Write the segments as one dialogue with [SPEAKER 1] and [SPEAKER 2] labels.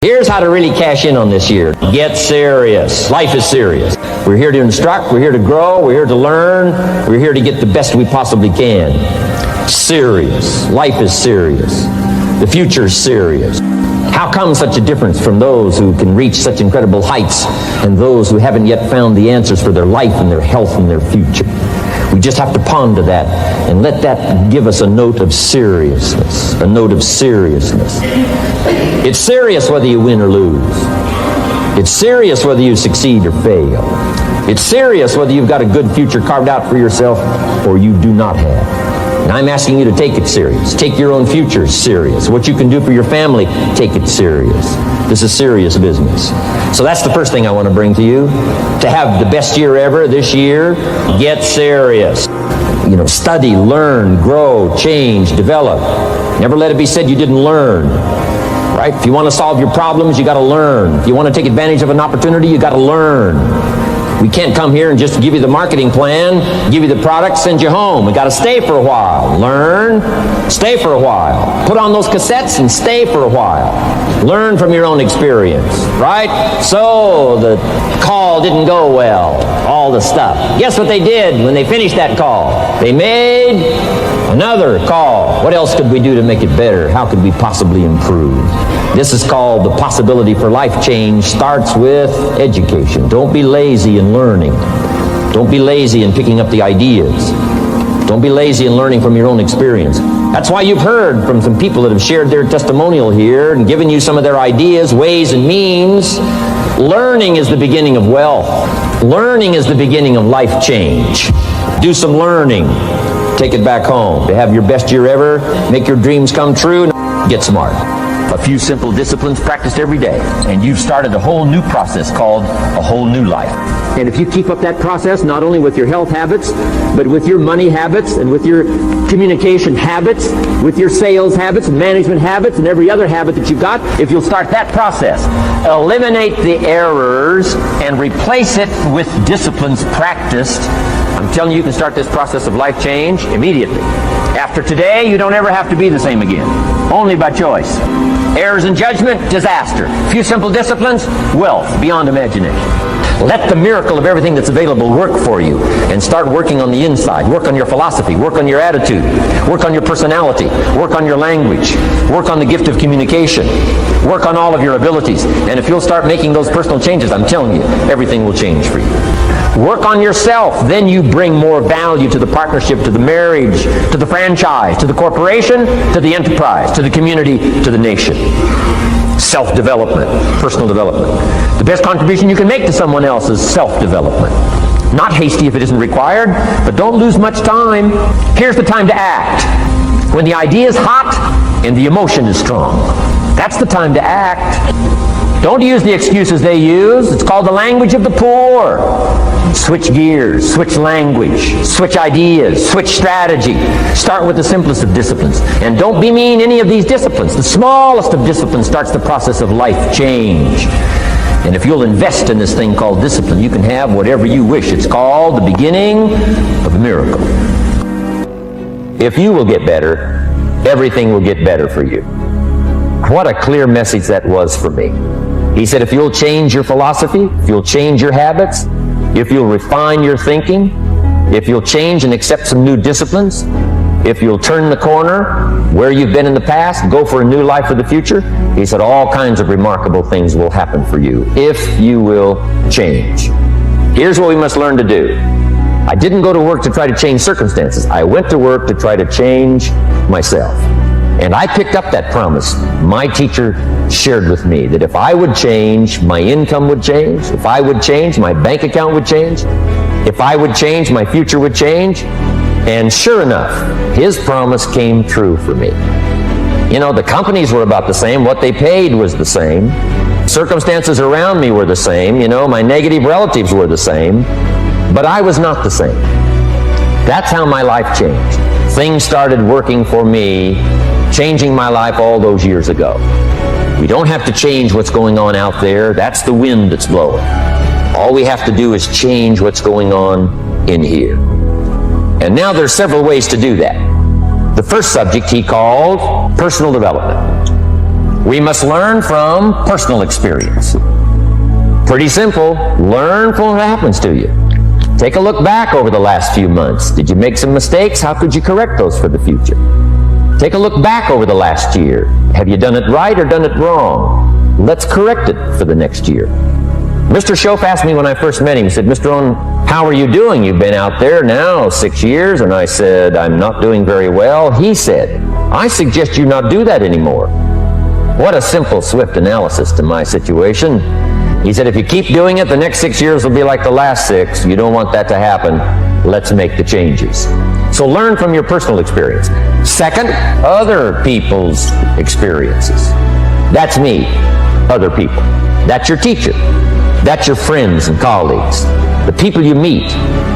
[SPEAKER 1] Here's how to really cash in on this year. Get serious. Life is serious. We're here to instruct, we're here to grow, we're here to learn, we're here to get the best we possibly can. Serious. Life is serious. The future is serious. How come such a difference from those who can reach such incredible heights and those who haven't yet found the answers for their life and their health and their future? We just have to ponder that and let that give us a note of seriousness. A note of seriousness. It's serious whether you win or lose. It's serious whether you succeed or fail. It's serious whether you've got a good future carved out for yourself or you do not have. And I'm asking you to take it serious. Take your own future serious. What you can do for your family, take it serious. This is serious business. So that's the first thing I want to bring to you. To have the best year ever this year, get serious. You know, study, learn, grow, change, develop. Never let it be said you didn't learn. Right? If you want to solve your problems, you got to learn. If you want to take advantage of an opportunity, you got to learn. We can't come here and just give you the marketing plan, give you the product, send you home. We got to stay for a while. Learn, stay for a while. Put on those cassettes and stay for a while. Learn from your own experience, right? So the call didn't go well, all the stuff. Guess what they did when they finished that call? They made another call. What else could we do to make it better? How could we possibly improve? This is called the possibility for life change. Starts with education. Don't be lazy in learning. Don't be lazy in picking up the ideas. Don't be lazy in learning from your own experience. That's why you've heard from some people that have shared their testimonial here and given you some of their ideas, ways, and means. Learning is the beginning of wealth. Learning is the beginning of life change. Do some learning. Take it back home. To have your best year ever, make your dreams come true, get smart. A few simple disciplines practiced every day, and you've started a whole new process called a whole new life. And if you keep up that process, not only with your health habits, but with your money habits, and with your communication habits, with your sales habits, and management habits, and every other habit that you've got, if you'll start that process, eliminate the errors, and replace it with disciplines practiced, I'm telling you, you can start this process of life change immediately. After today, you don't ever have to be the same again. Only by choice. Errors in judgment, disaster. Few simple disciplines, wealth beyond imagination. Let the miracle of everything that's available work for you and start working on the inside. Work on your philosophy. Work on your attitude. Work on your personality. Work on your language. Work on the gift of communication. Work on all of your abilities. And if you'll start making those personal changes, I'm telling you, everything will change for you. Work on yourself. Then you bring more value to the partnership, to the marriage, to the franchise, to the corporation, to the enterprise, to the community, to the nation. Self-development, personal development. The best contribution you can make to someone else is self-development. Not hasty if it isn't required, but don't lose much time. Here's the time to act. When the idea is hot and the emotion is strong. That's the time to act. Don't use the excuses they use. It's called the language of the poor. Switch gears, switch language, switch ideas, switch strategy. Start with the simplest of disciplines. And don't bemean any of these disciplines. The smallest of disciplines starts the process of life change. And if you'll invest in this thing called discipline, you can have whatever you wish. It's called the beginning of a miracle. If you will get better, everything will get better for you. What a clear message that was for me. He said, if you'll change your philosophy, if you'll change your habits, if you'll refine your thinking, if you'll change and accept some new disciplines, if you'll turn the corner where you've been in the past, go for a new life for the future, he said all kinds of remarkable things will happen for you if you will change. Here's what we must learn to do. I didn't go to work to try to change circumstances. I went to work to try to change myself. And I picked up that promise. My teacher shared with me that if I would change, my income would change. If I would change, my bank account would change. If I would change, my future would change. And sure enough, his promise came true for me. You know, the companies were about the same. What they paid was the same. Circumstances around me were the same. You know, my negative relatives were the same. But I was not the same. That's how my life changed. Things started working for me, changing my life all those years ago. We don't have to change what's going on out there. That's the wind that's blowing. All we have to do is change what's going on in here. And now there's several ways to do that. The first subject he called personal development. We must learn from personal experience. Pretty simple. Learn from what happens to you. Take a look back over the last few months. Did you make some mistakes? How could you correct those for the future? Take a look back over the last year. Have you done it right or done it wrong? Let's correct it for the next year. Mr. Shoaff asked me when I first met him, he said, Mr. Rohn, how are you doing? You've been out there now 6 years. And I said, I'm not doing very well. He said, I suggest you not do that anymore. What a simple, swift analysis to my situation. He said, if you keep doing it, the next 6 years will be like the last 6. You don't want that to happen. Let's make the changes. So learn from your personal experience. Second, other people's experiences. That's me, other people. That's your teacher. That's your friends and colleagues. The people you meet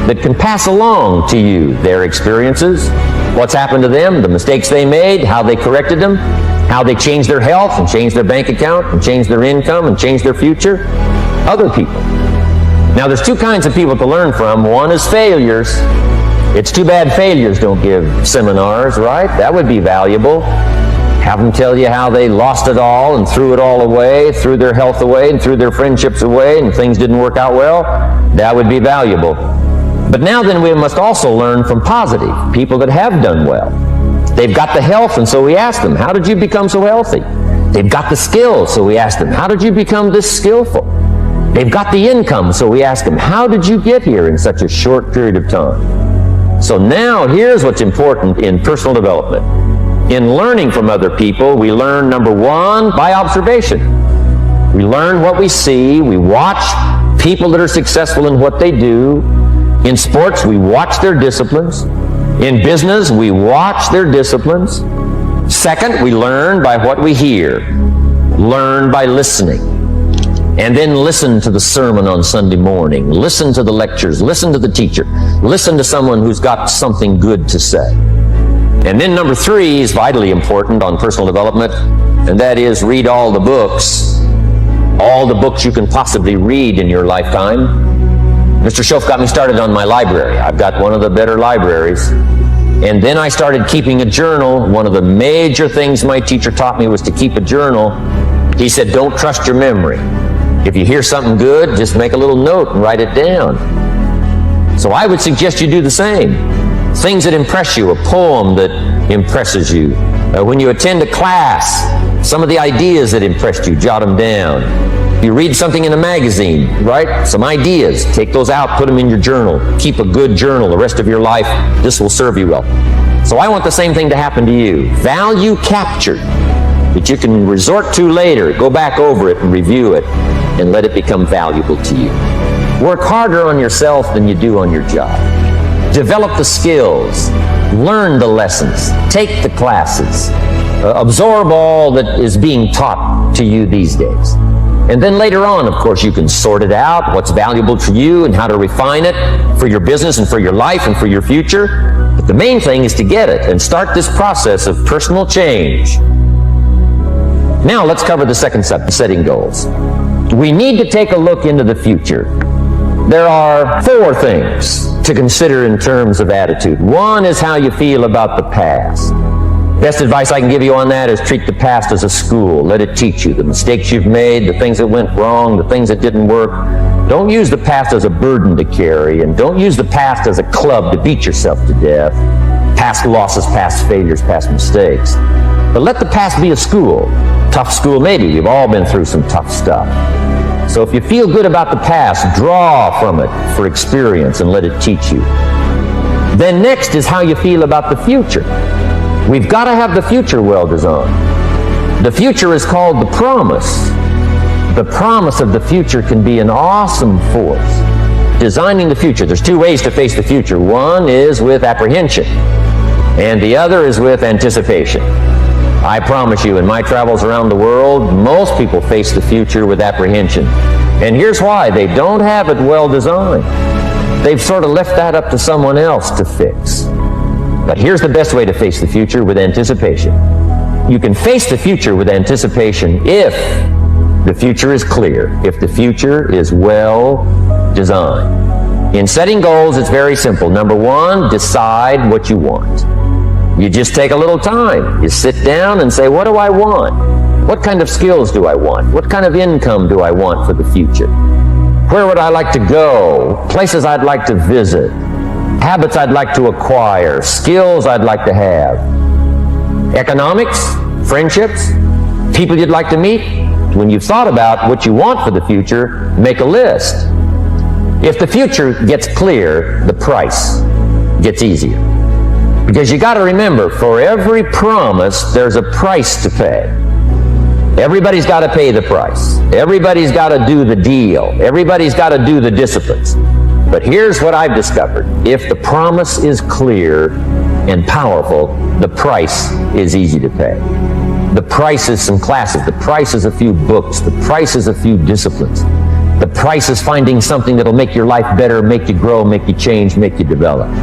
[SPEAKER 1] that can pass along to you their experiences, what's happened to them, the mistakes they made, how they corrected them, how they changed their health and changed their bank account and changed their income and changed their future. Other people. Now there's two kinds of people to learn from. One is failures. It's too bad failures don't give seminars, right? That would be valuable. Have them tell you how they lost it all and threw it all away, threw their health away and threw their friendships away and things didn't work out well. That would be valuable. But now then we must also learn from positive, people that have done well. They've got the health, and so we ask them, how did you become so healthy? They've got the skills, so we ask them, how did you become this skillful? They've got the income, so we ask them, how did you get here in such a short period of time? So now here's what's important in personal development. In learning from other people, we learn, number one, by observation. We learn what we see. We watch people that are successful in what they do. In sports, we watch their disciplines. In business, we watch their disciplines. Second, we learn by what we hear. Learn by listening. And then listen to the sermon on Sunday morning. Listen to the lectures. Listen to the teacher. Listen to someone who's got something good to say. And then number three is vitally important on personal development, and that is read all the books you can possibly read in your lifetime. Mr. Shoaff got me started on my library. I've got one of the better libraries. And then I started keeping a journal. One of the major things my teacher taught me was to keep a journal. He said, don't trust your memory. If you hear something good, just make a little note and write it down. So I would suggest you do the same. Things that impress you, a poem that impresses you. When you attend a class, some of the ideas that impressed you, jot them down. If you read something in a magazine, right? Some ideas, take those out, put them in your journal. Keep a good journal the rest of your life. This will serve you well. So I want the same thing to happen to you. Value captured that you can resort to later. Go back over it and review it and let it become valuable to you. Work harder on yourself than you do on your job. Develop the skills. Learn the lessons. Take the classes. Absorb all that is being taught to you these days. And then later on, of course, you can sort it out, what's valuable to you and how to refine it for your business and for your life and for your future. But the main thing is to get it and start this process of personal change. Now let's cover the second step, setting goals. We need to take a look into the future. There are 4 things to consider in terms of attitude. One is how you feel about the past. Best advice I can give you on that is treat the past as a school. Let it teach you the mistakes you've made, the things that went wrong, the things that didn't work. Don't use the past as a burden to carry, and don't use the past as a club to beat yourself to death. Past losses, past failures, past mistakes. But let the past be a school. Tough school maybe. We've all been through some tough stuff. So if you feel good about the past, draw from it for experience and let it teach you. Then next is how you feel about the future. We've got to have the future well designed. The future is called the promise. The promise of the future can be an awesome force. Designing the future. There's 2 ways to face the future. One is with apprehension, and the other is with anticipation. I promise you, in my travels around the world, most people face the future with apprehension. And here's why. They don't have it well designed. They've sort of left that up to someone else to fix. But here's the best way to face the future, with anticipation. You can face the future with anticipation if the future is clear, if the future is well designed. In setting goals, it's very simple. Number 1, decide what you want. You just take a little time. You sit down and say, what do I want? What kind of skills do I want? What kind of income do I want for the future? Where would I like to go? Places I'd like to visit. Habits I'd like to acquire. Skills I'd like to have. Economics, friendships, people you'd like to meet. When you've thought about what you want for the future, make a list. If the future gets clear, the price gets easier. Because you got to remember, for every promise, there's a price to pay. Everybody's got to pay the price. Everybody's got to do the deal. Everybody's got to do the disciplines. But here's what I've discovered. If the promise is clear and powerful, the price is easy to pay. The price is some classes. The price is a few books. The price is a few disciplines. The price is finding something that'll make your life better, make you grow, make you change, make you develop.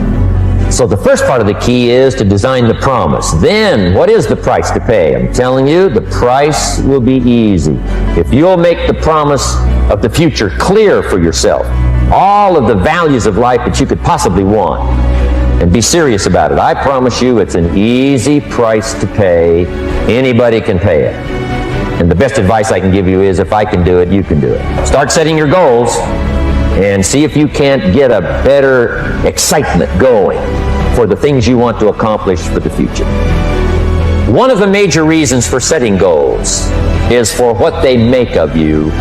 [SPEAKER 1] So the first part of the key is to design the promise. Then, what is the price to pay? I'm telling you, the price will be easy. If you'll make the promise of the future clear for yourself, all of the values of life that you could possibly want, and be serious about it, I promise you it's an easy price to pay. Anybody can pay it. And the best advice I can give you is, if I can do it, you can do it. Start setting your goals and see if you can't get a better excitement going for the things you want to accomplish for the future. One of the major reasons for setting goals is for what they make of you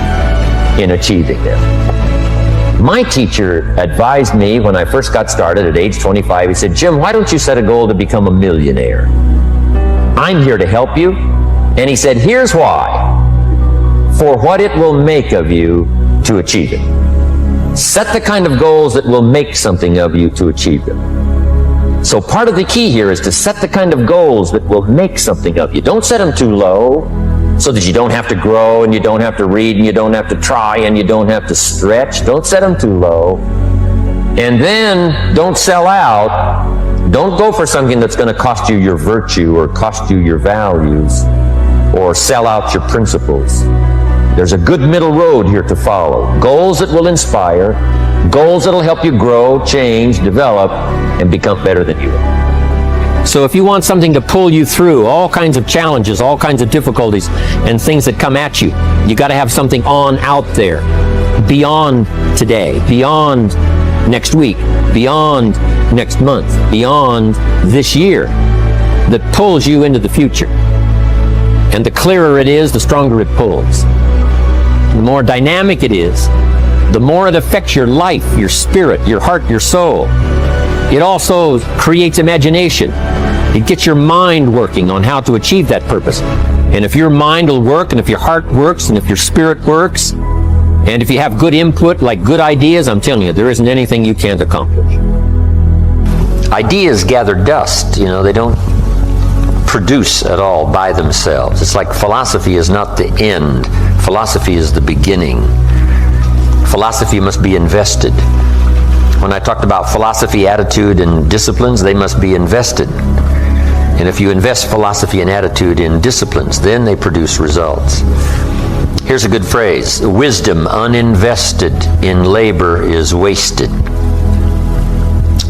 [SPEAKER 1] in achieving them. My teacher advised me when I first got started at age 25, he said, "Jim, why don't you set a goal to become a millionaire? I'm here to help you." And he said, "Here's why. For what it will make of you to achieve it. Set the kind of goals that will make something of you to achieve them." So part of the key here is to set the kind of goals that will make something of you. Don't set them too low so that you don't have to grow and you don't have to read and you don't have to try and you don't have to stretch. Don't set them too low. And then don't sell out. Don't go for something that's going to cost you your virtue or cost you your values or sell out your principles. There's a good middle road here to follow. Goals that will inspire, goals that will help you grow, change, develop, and become better than you are. So if you want something to pull you through all kinds of challenges, all kinds of difficulties, and things that come at you, you got to have something on out there, beyond today, beyond next week, beyond next month, beyond this year, that pulls you into the future. And the clearer it is, the stronger it pulls. The more dynamic it is, the more it affects your life, your spirit, your heart, your soul. It also creates imagination. It gets your mind working on how to achieve that purpose. And if your mind will work, and if your heart works, and if your spirit works, and if you have good input, like good ideas, I'm telling you, there isn't anything you can't accomplish. Ideas gather dust, they don't produce at all by themselves. It's like philosophy is not the end. Philosophy is the beginning. Philosophy must be invested. When I talked about philosophy, attitude, and disciplines, they must be invested. And if you invest philosophy and attitude in disciplines, then they produce results. Here's a good phrase: wisdom uninvested in labor is wasted.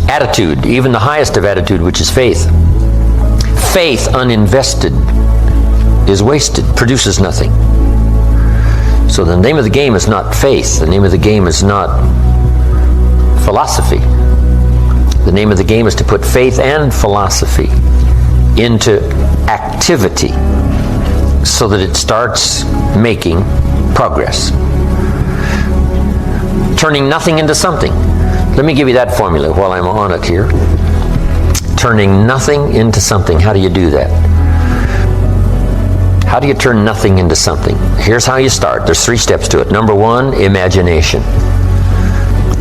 [SPEAKER 1] Attitude, even the highest of attitude, which is faith. Faith uninvested is wasted, produces nothing. So the name of the game is not faith. The name of the game is not philosophy. The name of the game is to put faith and philosophy into activity so that it starts making progress. Turning nothing into something. Let me give you that formula while I'm on it here. Turning nothing into something. How do you do that? How do you turn nothing into something? Here's how you start. There's 3 steps to it. Number 1, imagination.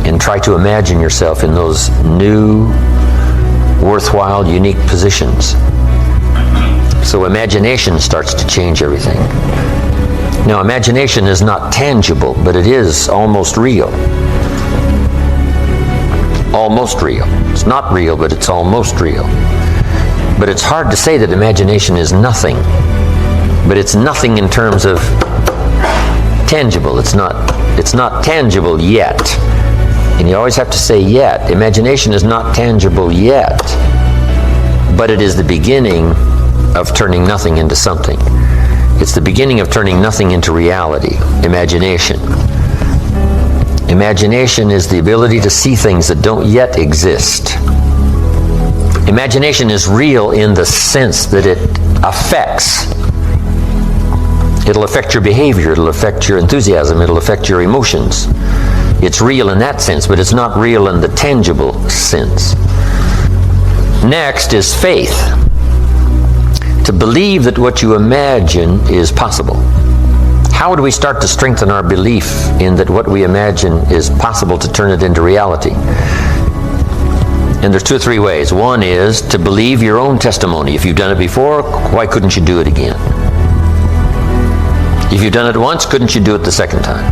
[SPEAKER 1] And try to imagine yourself in those new, worthwhile, unique positions. So imagination starts to change everything. Now, imagination is not tangible, but it is almost real. Almost real. It's not real, but it's almost real. But it's hard to say that imagination is nothing. But it's nothing in terms of tangible. It's not tangible yet. And you always have to say yet. Imagination is not tangible yet. But it is the beginning of turning nothing into something.
[SPEAKER 2] It's the beginning of turning nothing into reality. Imagination. Imagination is the ability to see things that don't yet exist. Imagination is real in the sense that it affects. It'll affect your behavior, it'll affect your enthusiasm, it'll affect your emotions. It's real in that sense, but it's not real in the tangible sense. Next is faith. To believe that what you imagine is possible. How do we start to strengthen our belief in that what we imagine is possible to turn it into reality? And there's 2 or 3 ways. One is to believe your own testimony. If you've done it before, why couldn't you do it again? If you've done it once, couldn't you do it the second time?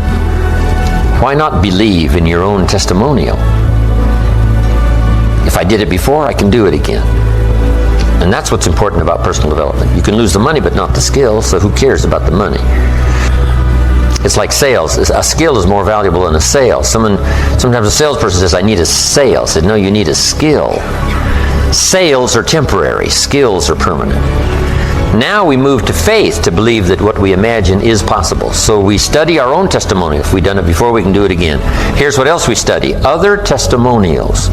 [SPEAKER 2] Why not believe in your own testimonial? If I did it before, I can do it again. And that's what's important about personal development. You can lose the money, but not the skill, so who cares about the money? It's like sales. A skill is more valuable than a sale. Sometimes a salesperson says, I need a sale. I said, no, you need a skill. Sales are temporary. Skills are permanent. Now we move to faith to believe that what we imagine is possible. So we study our own testimony. If we've done it before, we can do it again. Here's what else we study. Other testimonials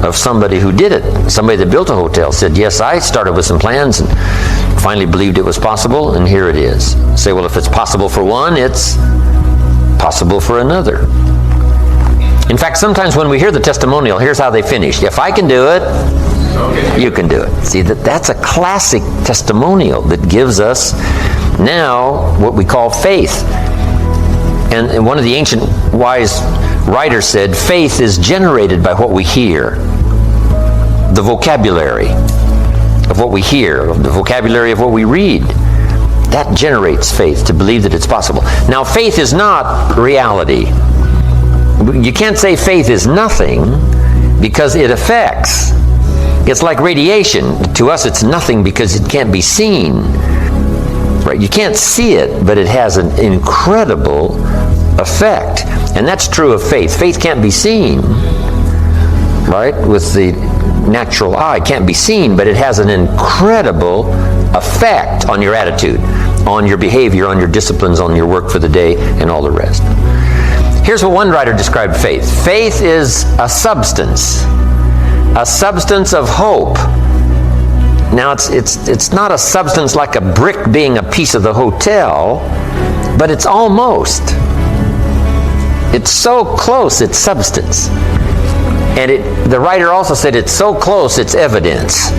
[SPEAKER 2] of somebody who did it. Somebody that built a hotel said, yes, I started with some plans and finally believed it was possible, and here it is. Say, well, if it's possible for one, it's possible for another. In fact, sometimes when we hear the testimonial, here's how they finish. If I can do it, you can do it. See, that's a classic testimonial that gives us now what we call faith. And one of the ancient wise writers said, faith is generated by what we hear. The vocabulary of what we hear, of the vocabulary of what we read. That generates faith, to believe that it's possible. Now, faith is not reality. You can't say faith is nothing, because it affects. It's like radiation. To us, it's nothing because it can't be seen. Right? You can't see it, but it has an incredible effect. And that's true of faith. Faith can't be seen, right? With the natural eye, it can't be seen, but it has an incredible effect on your attitude, on your behavior, on your disciplines, on your work for the day, and all the rest. Here's what one writer described faith. Faith is a substance of hope. Now, it's not a substance like a brick being a piece of the hotel, but it's almost. It's so close, it's substance. And the writer also said it's so close, it's evidence.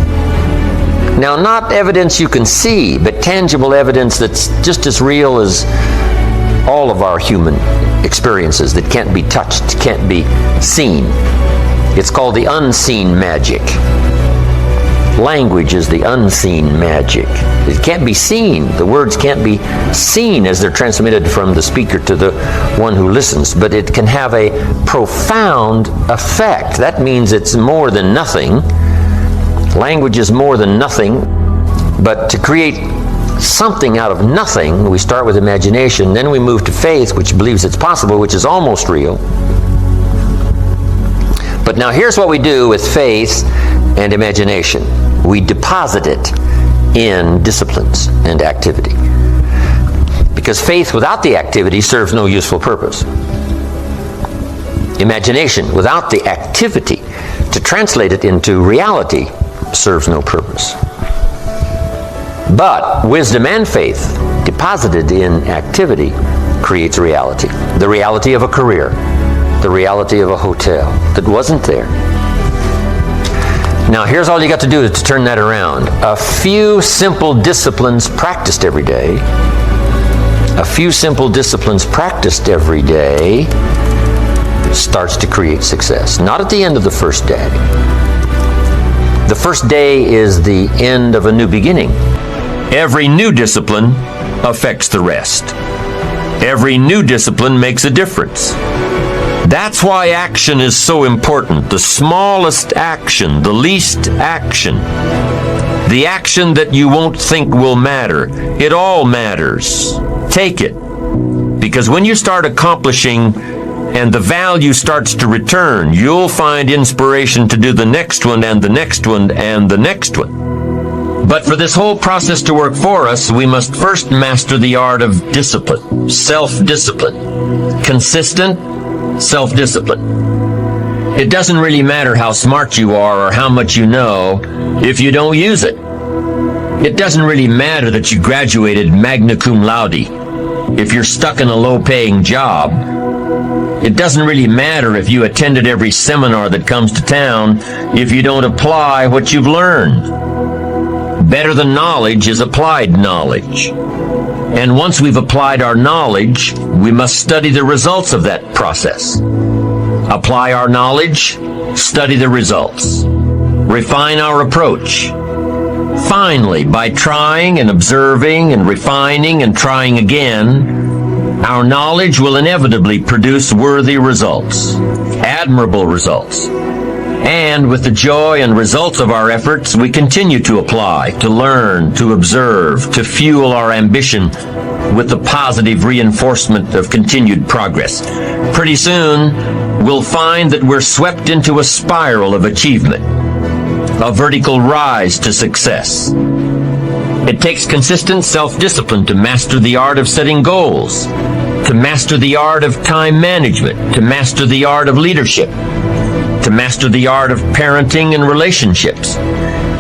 [SPEAKER 2] Now, not evidence you can see, but tangible evidence that's just as real as all of our human experiences that can't be touched, can't be seen. It's called the unseen magic. Language is the unseen magic. It can't be seen. The words can't be seen as they're transmitted from the speaker to the one who listens, but it can have a profound effect. That means it's more than nothing. Language is more than nothing, but to create something out of nothing, we start with imagination, then we move to faith, which believes it's possible, which is almost real. But now here's what we do with faith and imagination. We deposit it in disciplines and activity. Because faith without the activity serves no useful purpose. Imagination without the activity to translate it into reality serves no purpose. But wisdom and faith deposited in activity creates reality. The reality of a career, the reality of a hotel that wasn't there. Now, here's all you got to do to turn that around. A few simple disciplines practiced every day. A few simple disciplines practiced every day starts to create success. Not at the end of the first day. The first day is the end of a new beginning. Every new discipline affects the rest. Every new discipline makes a difference. That's why action is so important. The smallest action, the least action, the action that you won't think will matter. It all matters. Take it. Because when you start accomplishing and the value starts to return, you'll find inspiration to do the next one and the next one and the next one.
[SPEAKER 1] But for this whole process to work for us, we must first master the art of discipline, self-discipline, consistent self-discipline. It doesn't really matter how smart you are or how much you know if you don't use it. It doesn't really matter that you graduated magna cum laude if you're stuck in a low-paying job. It doesn't really matter if you attended every seminar that comes to town if you don't apply what you've learned. Better than knowledge is applied knowledge. And once we've applied our knowledge, we must study the results of that process. Apply our knowledge, study the results. Refine our approach. Finally, by trying and observing and refining and trying again, our knowledge will inevitably produce worthy results, admirable results. And with the joy and results of our efforts, we continue to apply, to learn, to observe, to fuel our ambition with the positive reinforcement of continued progress. Pretty soon, we'll find that we're swept into a spiral of achievement, a vertical rise to success. It takes consistent self-discipline to master the art of setting goals, to master the art of time management, to master the art of leadership, to master the art of parenting and relationships.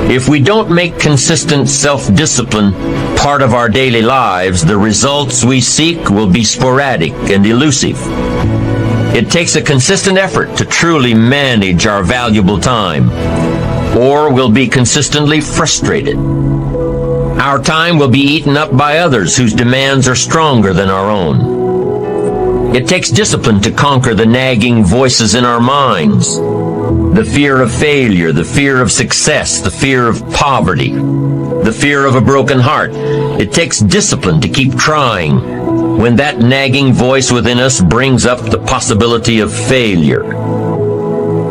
[SPEAKER 1] If we don't make consistent self-discipline part of our daily lives, the results we seek will be sporadic and elusive. It takes a consistent effort to truly manage our valuable time, or we'll be consistently frustrated. Our time will be eaten up by others whose demands are stronger than our own. It takes discipline to conquer the nagging voices in our minds, the fear of failure, the fear of success, the fear of poverty, the fear of a broken heart. It takes discipline to keep trying when that nagging voice within us brings up the possibility of failure.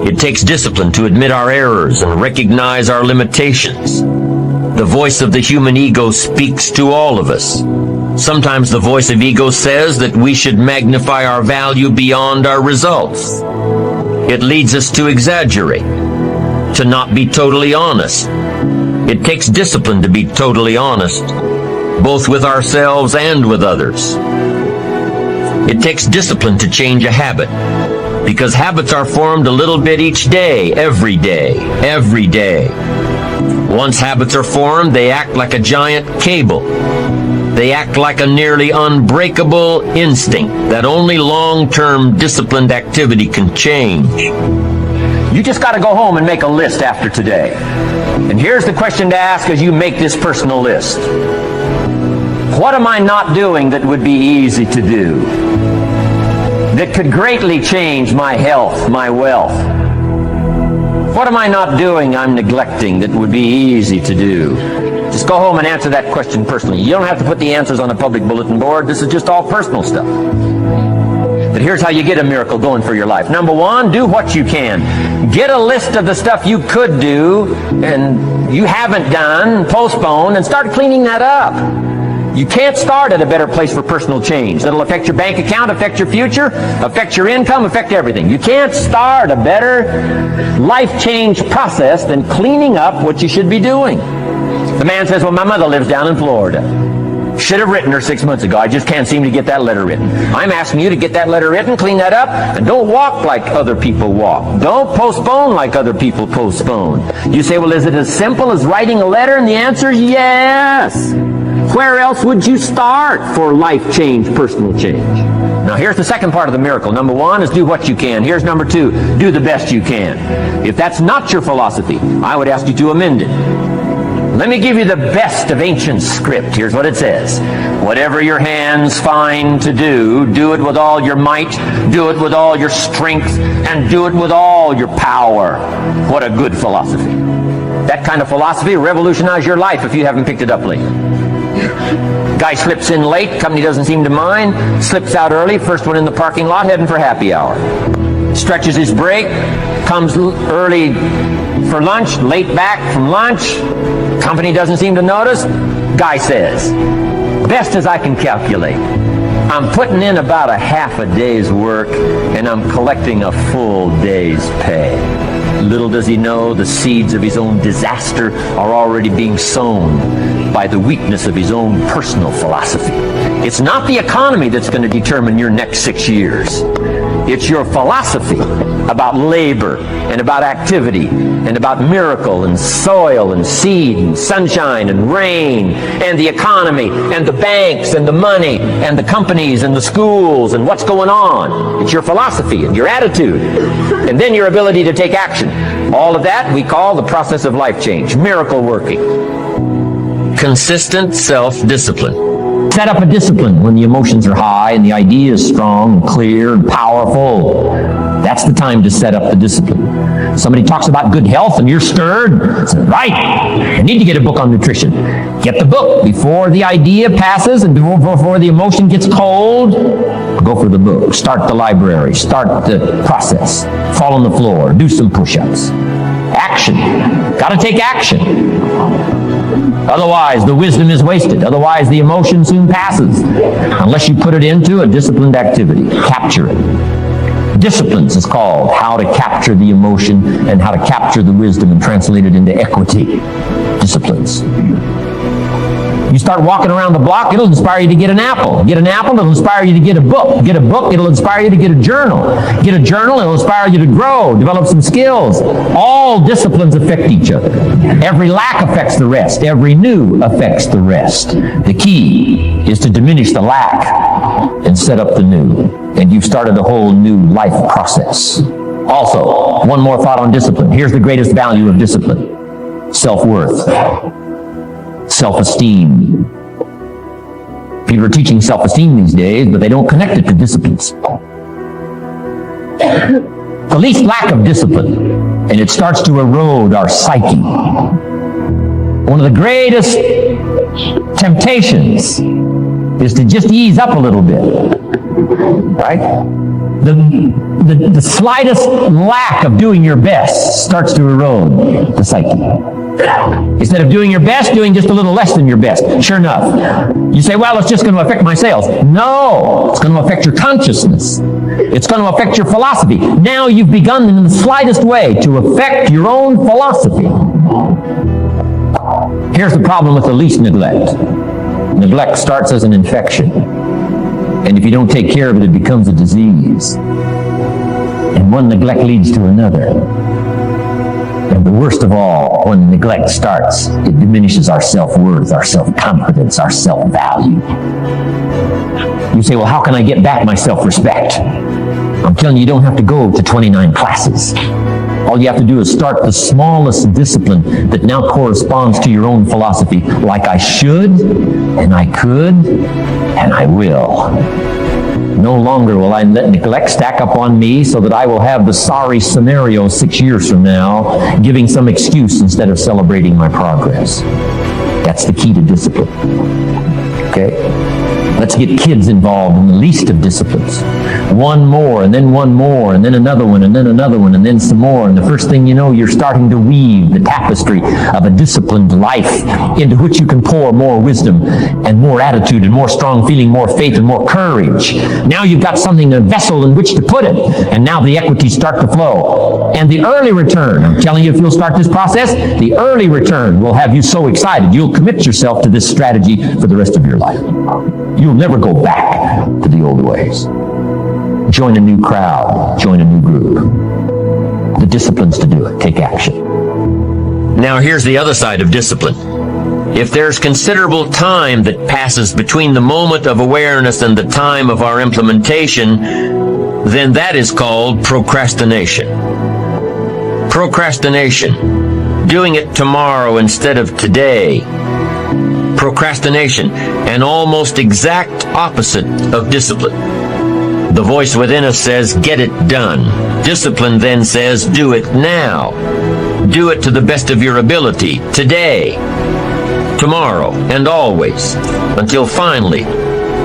[SPEAKER 1] It takes discipline to admit our errors and recognize our limitations. The voice of the human ego speaks to all of us. Sometimes the voice of ego says that we should magnify our value beyond our results. It leads us to exaggerate, to not be totally honest. It takes discipline to be totally honest, both with ourselves and with others. It takes discipline to change a habit, because habits are formed a little bit each day, every day, every day. Once habits are formed, they act like a giant cable. They act like a nearly unbreakable instinct that only long-term disciplined activity can change. You just got to go home and make a list after today. And here's the question to ask as you make this personal list. What am I not doing that would be easy to do? That could greatly change my health, my wealth? What am I not doing I'm neglecting that would be easy to do? Just go home and answer that question personally. You don't have to put the answers on a public bulletin board. This is just all personal stuff. But here's how you get a miracle going for your life. Number one, do what you can. Get a list of the stuff you could do and you haven't done, postpone, and start cleaning that up. You can't start at a better place for personal change. That'll affect your bank account, affect your future, affect your income, affect everything. You can't start a better life change process than cleaning up what you should be doing. The man says, well, my mother lives down in Florida. Should have written her 6 months ago. I just can't seem to get that letter written. I'm asking you to get that letter written, clean that up, and don't walk like other people walk. Don't postpone like other people postpone. You say, well, is it as simple as writing a letter? And the answer is yes. Where else would you start for life change, personal change? Now, here's the second part of the miracle. Number one is do what you can. Here's number two, do the best you can. If that's not your philosophy, I would ask you to amend it. Let me give you the best of ancient script. Here's what it says. Whatever your hands find to do, do it with all your might, do it with all your strength, and do it with all your power. What a good philosophy. That kind of philosophy will revolutionize your life if you haven't picked it up lately. Guy slips in late, company doesn't seem to mind, slips out early, first one in the parking lot, heading for happy hour. Stretches his break, comes early for lunch, late back from lunch, company doesn't seem to notice. Guy says, best as I can calculate, I'm putting in about a half a day's work and I'm collecting a full day's pay. Little does he know the seeds of his own disaster are already being sown by the weakness of his own personal philosophy. It's not the economy that's going to determine your next 6 years. It's your philosophy about labor and about activity and about miracle and soil and seed and sunshine and rain and the economy and the banks and the money and the companies and the schools and what's going on. It's your philosophy and your attitude and then your ability to take action. All of that we call the process of life change, miracle working. Consistent self-discipline. Set up a discipline when the emotions are high and the idea is strong and clear and powerful. That's the time to set up the discipline. Somebody talks about good health and you're stirred. Say, right, I need to get a book on nutrition. Get the book before the idea passes and before the emotion gets cold. Go for the book. Start the library. Start the process. Fall on the floor. Do some push-ups. Action. Got to take action. Otherwise, the wisdom is wasted. Otherwise, the emotion soon passes. Unless you put it into a disciplined activity. Capture it. Disciplines is called how to capture the emotion and how to capture the wisdom and translate it into equity. Disciplines. You start walking around the block, it'll inspire you to get an apple. Get an apple, it'll inspire you to get a book. Get a book, it'll inspire you to get a journal. Get a journal, it'll inspire you to grow, develop some skills. All disciplines affect each other. Every lack affects the rest. Every new affects the rest. The key is to diminish the lack and set up the new. And you've started a whole new life process. Also, one more thought on discipline. Here's the greatest value of discipline. Self-worth. Self-esteem. People are teaching self-esteem these days, but they don't connect it to disciplines. The least lack of discipline, and it starts to erode our psyche. One of the greatest temptations is to just ease up a little bit. Right? The slightest lack of doing your best starts to erode the psyche. Instead of doing your best, doing just a little less than your best. Sure enough. You say, well, it's just going to affect my sales. No, it's going to affect your consciousness. It's going to affect your philosophy. Now you've begun in the slightest way to affect your own philosophy. Here's the problem with the least neglect. Neglect starts as an infection. And if you don't take care of it, it becomes a disease. And one neglect leads to another. And the worst of all, when neglect starts, it diminishes our self-worth, our self-confidence, our self-value. You say, well, how can I get back my self-respect? I'm telling you, you don't have to go to 29 classes. All you have to do is start the smallest discipline that now corresponds to your own philosophy, like I should, and I could, and I will. No longer will I let neglect stack up on me so that I will have the sorry scenario 6 years from now, giving some excuse instead of celebrating my progress. That's the key to discipline. Okay? Let's get kids involved in the least of disciplines. One more, and then another one, and then another one, and then some more. And the first thing you know, you're starting to weave the tapestry of a disciplined life into which you can pour more wisdom and more attitude and more strong feeling, more faith and more courage. Now you've got something, a vessel in which to put it. And now the equities start to flow. And the early return, I'm telling you, if you'll start this process, the early return will have you so excited. You'll commit yourself to this strategy for the rest of your life. You'll never go back to the old ways. Join a new crowd. Join a new group. The disciplines to do it. Take action. Now here's the other side of discipline. If there's considerable time that passes between the moment of awareness and the time of our implementation, then that is called procrastination. Procrastination. Doing it tomorrow instead of today. Procrastination, an almost exact opposite of discipline. The voice within us says, get it done. Discipline then says, do it now. Do it to the best of your ability, today, tomorrow, and always, until finally,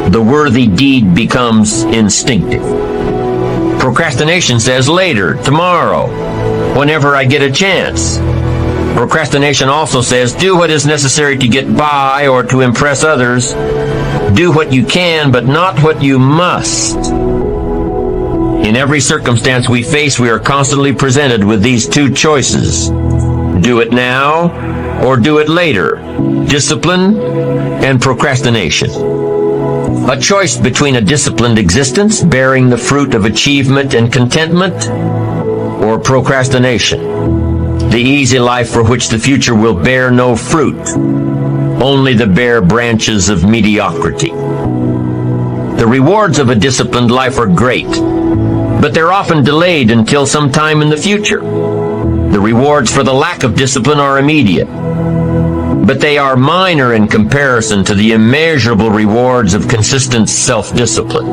[SPEAKER 1] the worthy deed becomes instinctive. Procrastination says, later, tomorrow, whenever I get a chance. Procrastination also says, do what is necessary to get by or to impress others. Do what you can, but not what you must. In In every circumstance we face, we are constantly presented with these two choices. Do it now or do it later. Discipline and procrastination. A choice between a disciplined existence, bearing the fruit of achievement and contentment, or procrastination, the easy life for which the future will bear no fruit, only the bare branches of mediocrity. The rewards of a disciplined life are great, but they're often delayed until some time in the future. The rewards for the lack of discipline are immediate, but they are minor in comparison to the immeasurable rewards of consistent self-discipline.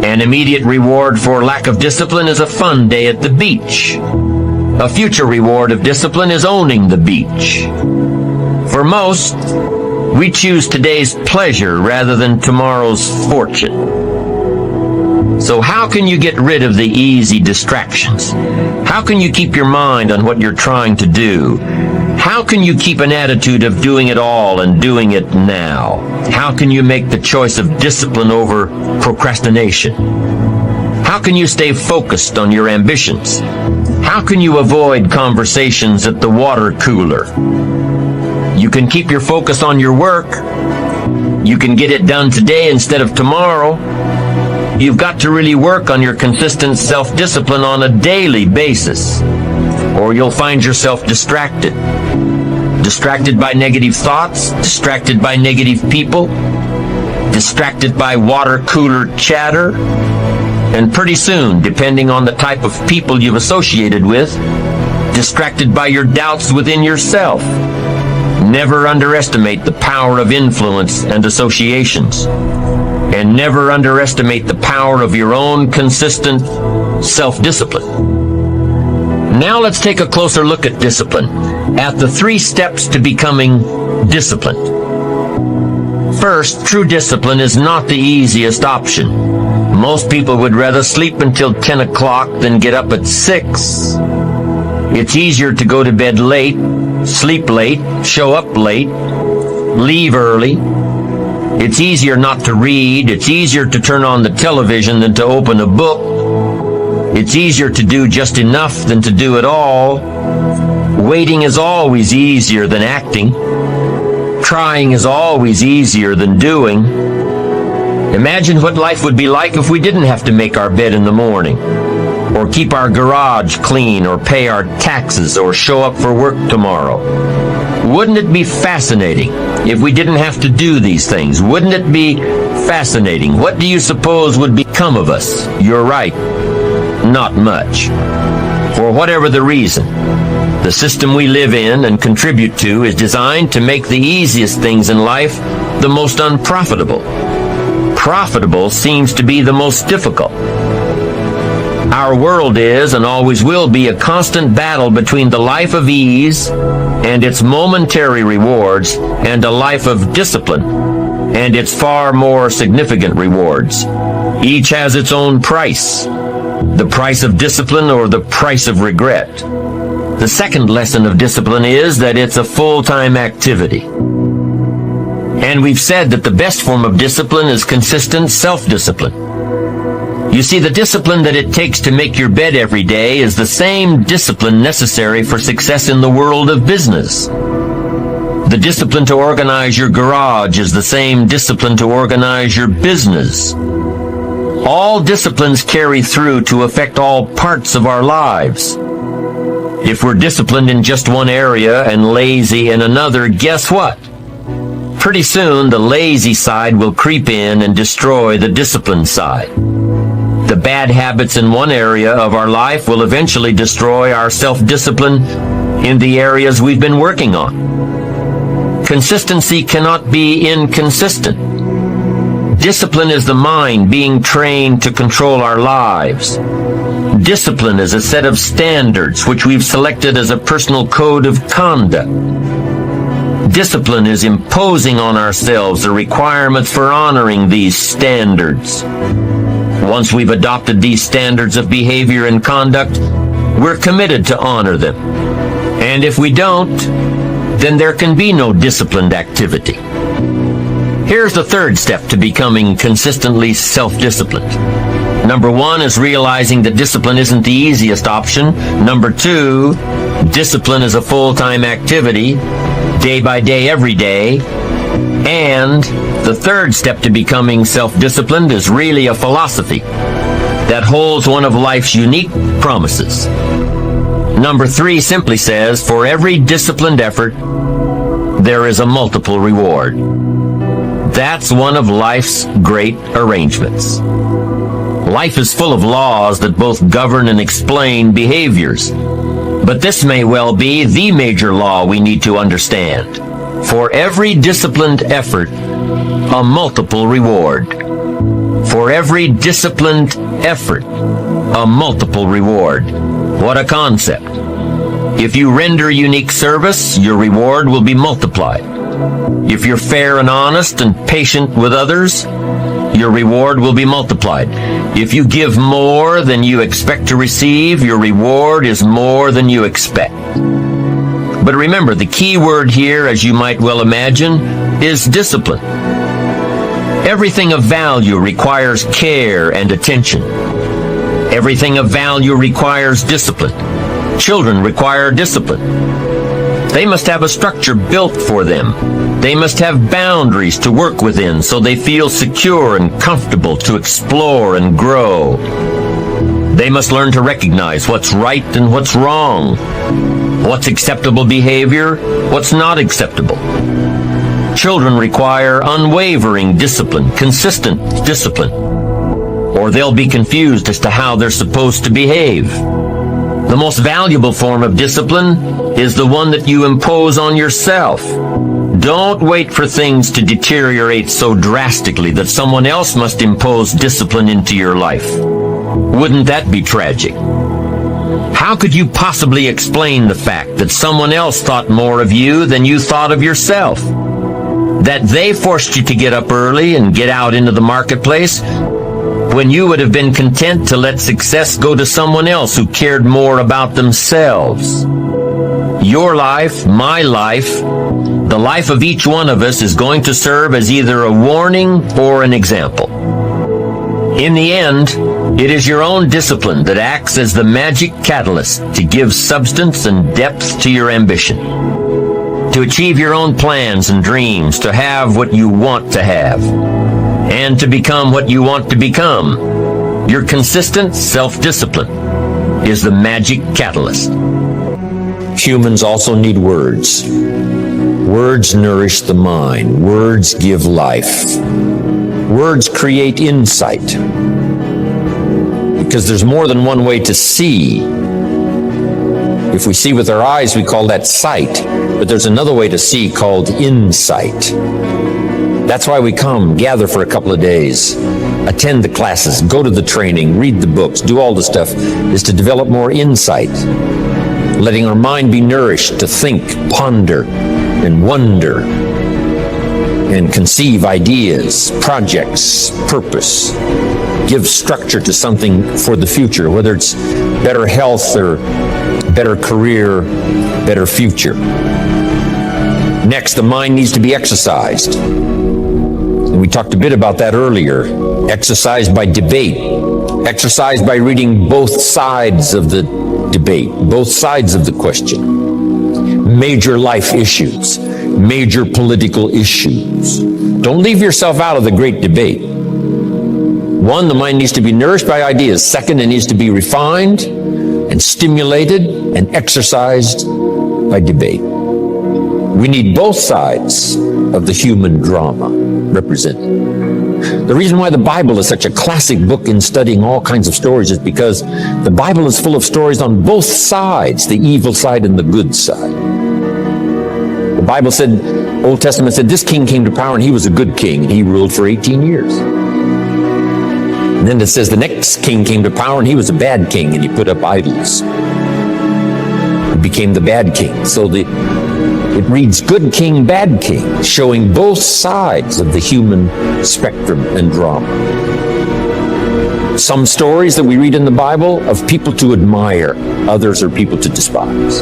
[SPEAKER 1] An immediate reward for lack of discipline is a fun day at the beach. A future reward of discipline is owning the beach. For most, we choose today's pleasure rather than tomorrow's fortune. So how can you get rid of the easy distractions? How can you keep your mind on what you're trying to do? How can you keep an attitude of doing it all and doing it now? How can you make the choice of discipline over procrastination? How can you stay focused on your ambitions? How can you avoid conversations at the water cooler? You can keep your focus on your work. You can get it done today instead of tomorrow. You've got to really work on your consistent self-discipline on a daily basis, or you'll find yourself distracted. Distracted by negative thoughts, distracted by negative people, distracted by water cooler chatter, and pretty soon, depending on the type of people you've associated with, distracted by your doubts within yourself. Never underestimate the power of influence and associations. And never underestimate the power of your own consistent self-discipline. Now let's take a closer look at discipline, at the 3 steps to becoming disciplined. First, true discipline is not the easiest option. Most people would rather sleep until 10 o'clock than get up at 6. It's easier to go to bed late, sleep late, show up late, leave early. It's easier not to read. It's easier to turn on the television than to open a book. It's easier to do just enough than to do it all. Waiting is always easier than acting. Trying is always easier than doing. Imagine what life would be like if we didn't have to make our bed in the morning, or keep our garage clean, or pay our taxes, or show up for work tomorrow. Wouldn't it be fascinating if we didn't have to do these things? Wouldn't it be fascinating? What do you suppose would become of us? You're right. Not much. For whatever the reason, the system we live in and contribute to is designed to make the easiest things in life the most unprofitable. Profitable seems to be the most difficult. Our world is and always will be a constant battle between the life of ease and its momentary rewards and a life of discipline and its far more significant rewards. Each has its own price, the price of discipline or the price of regret. The second lesson of discipline is that it's a full-time activity. And we've said that the best form of discipline is consistent self-discipline. You see, the discipline that it takes to make your bed every day is the same discipline necessary for success in the world of business. The discipline to organize your garage is the same discipline to organize your business. All disciplines carry through to affect all parts of our lives. If we're disciplined in just one area and lazy in another, guess what? Pretty soon, the lazy side will creep in and destroy the disciplined side. The bad habits in one area of our life will eventually destroy our self-discipline in the areas we've been working on. Consistency cannot be inconsistent. Discipline is the mind being trained to control our lives. Discipline is a set of standards which we've selected as a personal code of conduct. Discipline is imposing on ourselves the requirements for honoring these standards. Once we've adopted these standards of behavior and conduct, we're committed to honor them. And if we don't, then there can be no disciplined activity. Here's the third step to becoming consistently self-disciplined. Number one is realizing that discipline isn't the easiest option. Number two, discipline is a full-time activity, day by day, every day. And the third step to becoming self-disciplined is really a philosophy that holds one of life's unique promises. Number three simply says, for every disciplined effort, there is a multiple reward. That's one of life's great arrangements. Life is full of laws that both govern and explain behaviors. But this may well be the major law we need to understand. For every disciplined effort, a multiple reward. For every disciplined effort, a multiple reward. What a concept. If you render unique service, your reward will be multiplied. If you're fair and honest and patient with others, your reward will be multiplied. If you give more than you expect to receive, your reward is more than you expect. But remember, the key word here, as you might well imagine, is discipline. Everything of value requires care and attention. Everything of value requires discipline. Children require discipline. They must have a structure built for them. They must have boundaries to work within so they feel secure and comfortable to explore and grow. They must learn to recognize what's right and what's wrong, what's acceptable behavior, what's not acceptable. Children require unwavering discipline, consistent discipline, or they'll be confused as to how they're supposed to behave. The most valuable form of discipline is the one that you impose on yourself. Don't wait for things to deteriorate so drastically that someone else must impose discipline into your life. Wouldn't that be tragic? How could you possibly explain the fact that someone else thought more of you than you thought of yourself? That they forced you to get up early and get out into the marketplace when you would have been content to let success go to someone else who cared more about themselves. Your life, my life, the life of each one of us is going to serve as either a warning or an example. In the end, it is your own discipline that acts as the magic catalyst to give substance and depth to your ambition, to achieve your own plans and dreams, to have what you want to have, and to become what you want to become. Your consistent self-discipline is the magic catalyst.
[SPEAKER 3] Humans also need words. Words nourish the mind. Words give life. Words create insight. Because there's more than one way to see. If we see with our eyes, we call that sight. But there's another way to see called insight. That's why we come, gather for a couple of days, attend the classes, go to the training, read the books, do all the stuff, is to develop more insight, letting our mind be nourished to think, ponder, and wonder, and conceive ideas, projects, purpose, give structure to something for the future, whether it's better health or better career, better future. Next, the mind needs to be exercised. And we talked a bit about that earlier. Exercise by debate. Exercise by reading both sides of the debate, both sides of the question. Major life issues, major political issues. Don't leave yourself out of the great debate. One, the mind needs to be nourished by ideas. Second, it needs to be refined and stimulated and exercised by debate. We need both sides of the human drama represented. The reason why the Bible is such a classic book in studying all kinds of stories is because the Bible is full of stories on both sides, the evil side and the good side. The Bible said, Old Testament said, this king came to power and he was a good king and he ruled for 18 years. And then it says the next king came to power and he was a bad king and he put up idols. He became the bad king. So it reads good king, bad king, showing both sides of the human spectrum and drama. Some stories that we read in the Bible of people to admire, others are people to despise.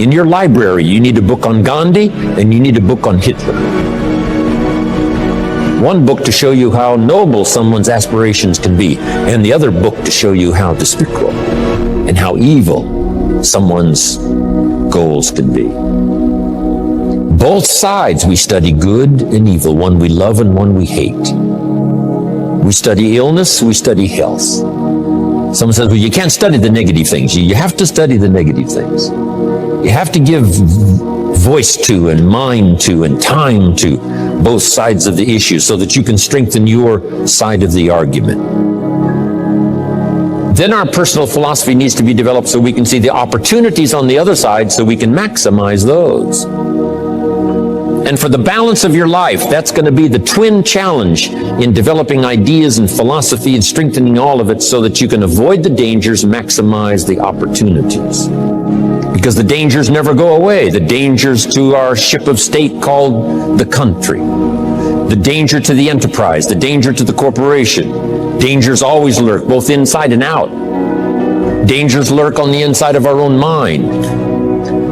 [SPEAKER 3] In your library, you need a book on Gandhi and you need a book on Hitler. One book to show you how noble someone's aspirations can be, and the other book to show you how despicable and how evil someone's goals can be. Both sides we study, good and evil, one we love and one we hate. We study illness, we study health. Someone says, well, you can't study the negative things. You have to study the negative things. You have to give voice to and mind to and time to both sides of the issue so that you can strengthen your side of the argument. Then our personal philosophy needs to be developed so we can see the opportunities on the other side so we can maximize those. And for the balance of your life, that's going to be the twin challenge in developing ideas and philosophy and strengthening all of it so that you can avoid the dangers, maximize the opportunities. Because the dangers never go away. The dangers to our ship of state called the country. The danger to the enterprise, the danger to the corporation. Dangers always lurk, both inside and out. Dangers lurk on the inside of our own mind.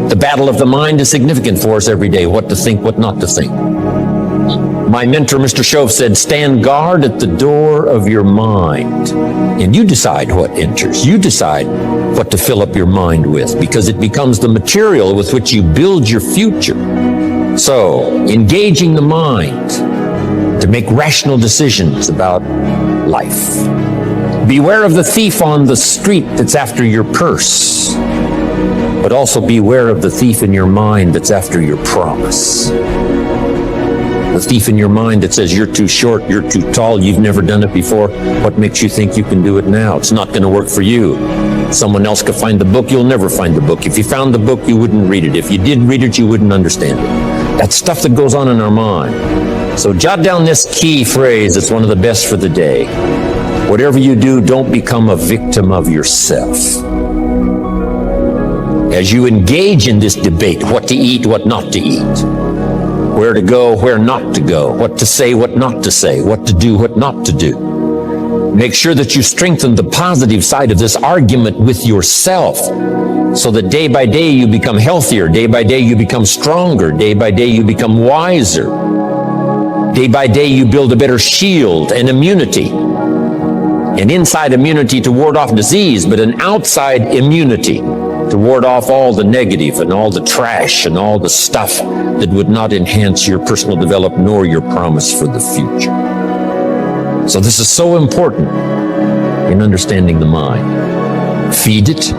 [SPEAKER 3] The battle of the mind is significant for us every day, what to think, what not to think. My mentor, Mr. Shove, said, stand guard at the door of your mind. And you decide what enters. You decide what to fill up your mind with, because it becomes the material with which you build your future. So, engaging the mind to make rational decisions about life. Beware of the thief on the street that's after your purse. But also beware of the thief in your mind that's after your promise. The thief in your mind that says you're too short, you're too tall, you've never done it before. What makes you think you can do it now? It's not going to work for you. Someone else could find the book, you'll never find the book. If you found the book, you wouldn't read it. If you did read it, you wouldn't understand it. That's stuff that goes on in our mind. So jot down this key phrase. It's one of the best for the day. Whatever you do, don't become a victim of yourself. As you engage in this debate, what to eat, what not to eat, where to go, where not to go, what to say, what not to say, what to do, what not to do, make sure that you strengthen the positive side of this argument with yourself so that day by day you become healthier, day by day you become stronger, day by day you become wiser, day by day you build a better shield and immunity. An inside immunity to ward off disease, but an outside immunity to ward off all the negative and all the trash and all the stuff that would not enhance your personal development nor your promise for the future. So this is so important in understanding the mind. Feed it.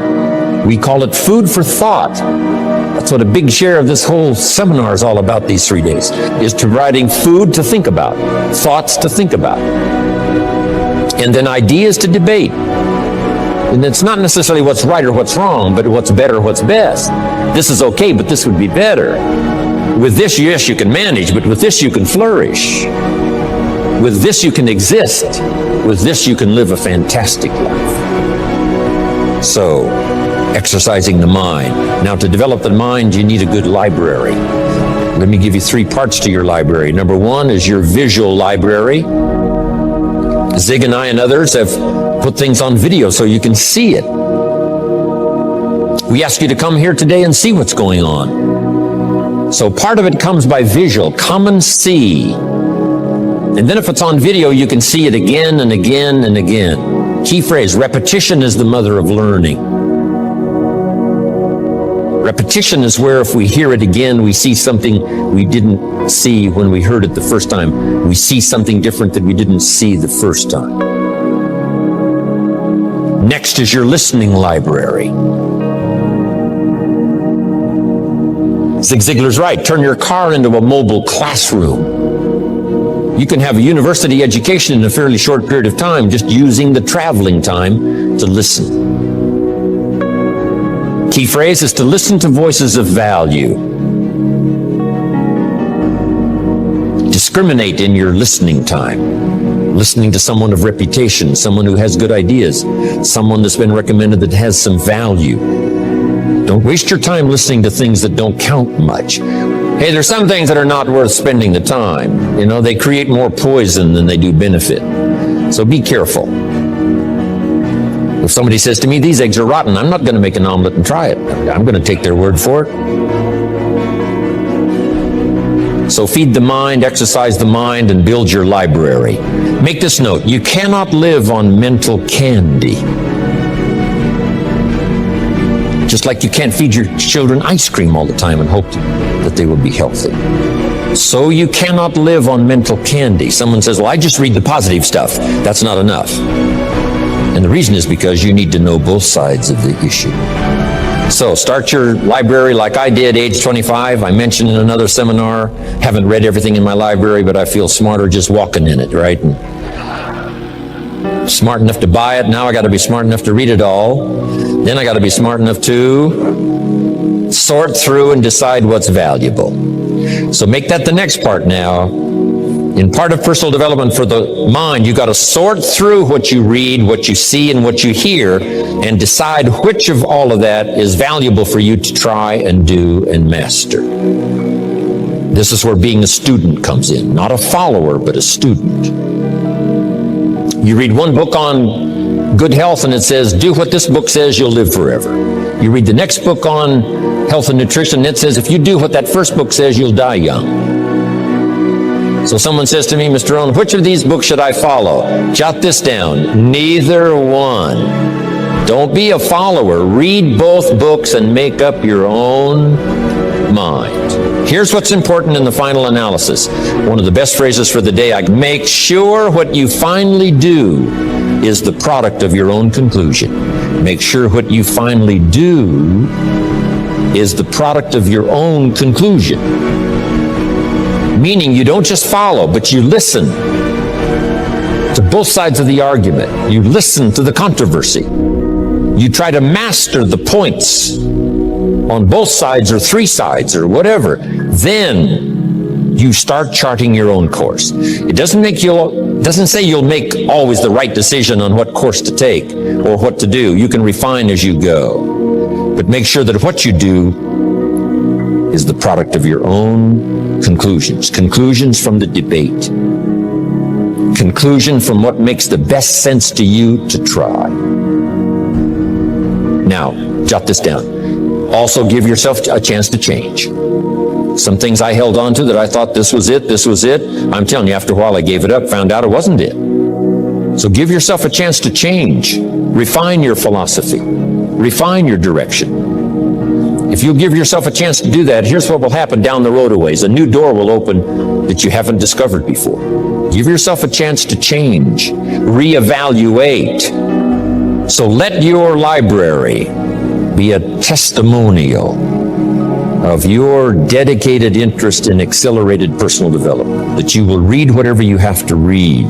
[SPEAKER 3] We call it food for thought. That's what a big share of this whole seminar is all about these 3 days, is providing food to think about, thoughts to think about, and then ideas to debate. And it's not necessarily what's right or what's wrong, but what's better, what's best. This is okay, but this would be better. With this, yes, you can manage, but with this, you can flourish. With this, you can exist. With this, you can live a fantastic life. So, exercising the mind. Now, to develop the mind, you need a good library. Let me give you 3 parts to your library. Number 1 is your visual library. Zig and I and others have put things on video so you can see it. We ask you to come here today and see what's going on. So part of it comes by visual. Come and see. And then if it's on video, you can see it again and again and again. Key phrase, repetition is the mother of learning. Repetition is where if we hear it again, we see something we didn't see when we heard it the first time. We see something different that we didn't see the first time. Next is your listening library. Zig Ziglar's right. Turn your car into a mobile classroom. You can have a university education in a fairly short period of time just using the traveling time to listen. Key phrase is to listen to voices of value. Discriminate in your listening time. Listening to someone of reputation, someone who has good ideas, someone that's been recommended that has some value. Don't waste your time listening to things that don't count much. Hey, there's some things that are not worth spending the time. You know, they create more poison than they do benefit. So be careful. If somebody says to me, these eggs are rotten, I'm not going to make an omelet and try it. I'm going to take their word for it. So feed the mind, exercise the mind, and build your library. Make this note: you cannot live on mental candy. Just like you can't feed your children ice cream all the time and hope that they will be healthy. So you cannot live on mental candy. Someone says, well, I just read the positive stuff. That's not enough. And the reason is because you need to know both sides of the issue. So start your library like I did, age 25. I mentioned in another seminar, haven't read everything in my library, but I feel smarter just walking in it, right? And smart enough to buy it. Now I got to be smart enough to read it all. Then I got to be smart enough to sort through and decide what's valuable. So make that the next part now. In part of personal development for the mind, you got to sort through what you read, what you see, and what you hear, and decide which of all of that is valuable for you to try and do and master. This is where being a student comes in. Not a follower, but a student. You read one book on good health and it says, do what this book says, you'll live forever. You read the next book on health and nutrition and it says, if you do what that first book says, you'll die young. So someone says to me, Mr. Rohn, which of these books should I follow? Jot this down. Neither one. Don't be a follower. Read both books and make up your own mind. Here's what's important in the final analysis. One of the best phrases for the day, make sure what you finally do is the product of your own conclusion. Make sure what you finally do is the product of your own conclusion. Meaning you don't just follow, but you listen to both sides of the argument. You listen to the controversy. You try to master the points on both sides or three sides or whatever. Then you start charting your own course. It doesn't say you'll make always the right decision on what course to take or what to do. You can refine as you go. But make sure that what you do is the product of your own conclusions. Conclusions from the debate. Conclusion from what makes the best sense to you to try. Now, jot this down. Also give yourself a chance to change. Some things I held on to that I thought this was it. I'm telling you, after a while I gave it up, found out it wasn't it. So give yourself a chance to change. Refine your philosophy. Refine your direction. If you give yourself a chance to do that, here's what will happen down the road a ways. A new door will open that you haven't discovered before. Give yourself a chance to change, reevaluate. So let your library be a testimonial of your dedicated interest in accelerated personal development, that you will read whatever you have to read,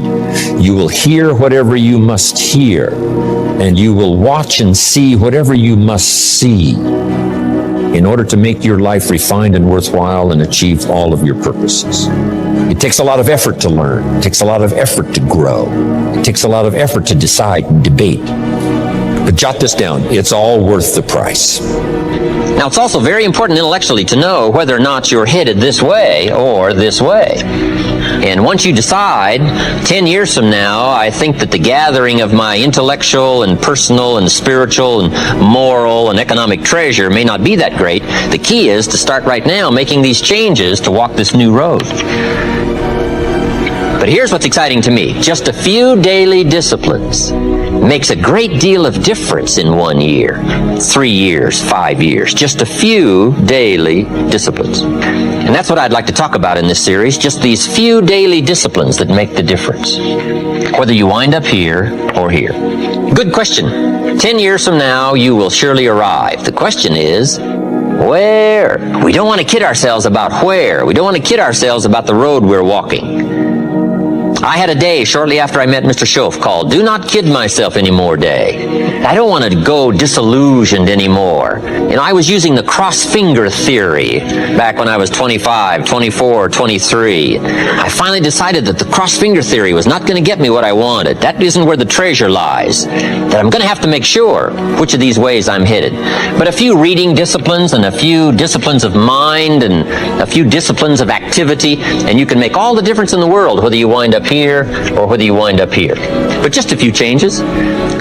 [SPEAKER 3] you will hear whatever you must hear, and you will watch and see whatever you must see in order to make your life refined and worthwhile and achieve all of your purposes. It takes a lot of effort to learn. It takes a lot of effort to grow. It takes a lot of effort to decide and debate. But jot this down. It's all worth the price.
[SPEAKER 1] Now, it's also very important intellectually to know whether or not you're headed this way or this way. And once you decide, 10 years from now, I think that the gathering of my intellectual and personal and spiritual and moral and economic treasure may not be that great. The key is to start right now making these changes to walk this new road. But here's what's exciting to me. Just a few daily disciplines makes a great deal of difference in 1 year, 3 years, 5 years. Just a few daily disciplines. And that's what I'd like to talk about in this series, just these few daily disciplines that make the difference, whether you wind up here or here. Good question. 10 years from now, you will surely arrive. The question is, where? We don't want to kid ourselves about where. We don't want to kid ourselves about the road we're walking. I had a day shortly after I met Mr. Schoaf called Do Not Kid Myself Anymore Day. I don't want to go disillusioned anymore. You know, I was using the cross-finger theory back when I was 25, 24, 23. I finally decided that the cross-finger theory was not going to get me what I wanted. That isn't where the treasure lies. That I'm going to have to make sure which of these ways I'm headed. But a few reading disciplines and a few disciplines of mind and a few disciplines of activity, and you can make all the difference in the world whether you wind up here or whether you wind up here. But just a few changes.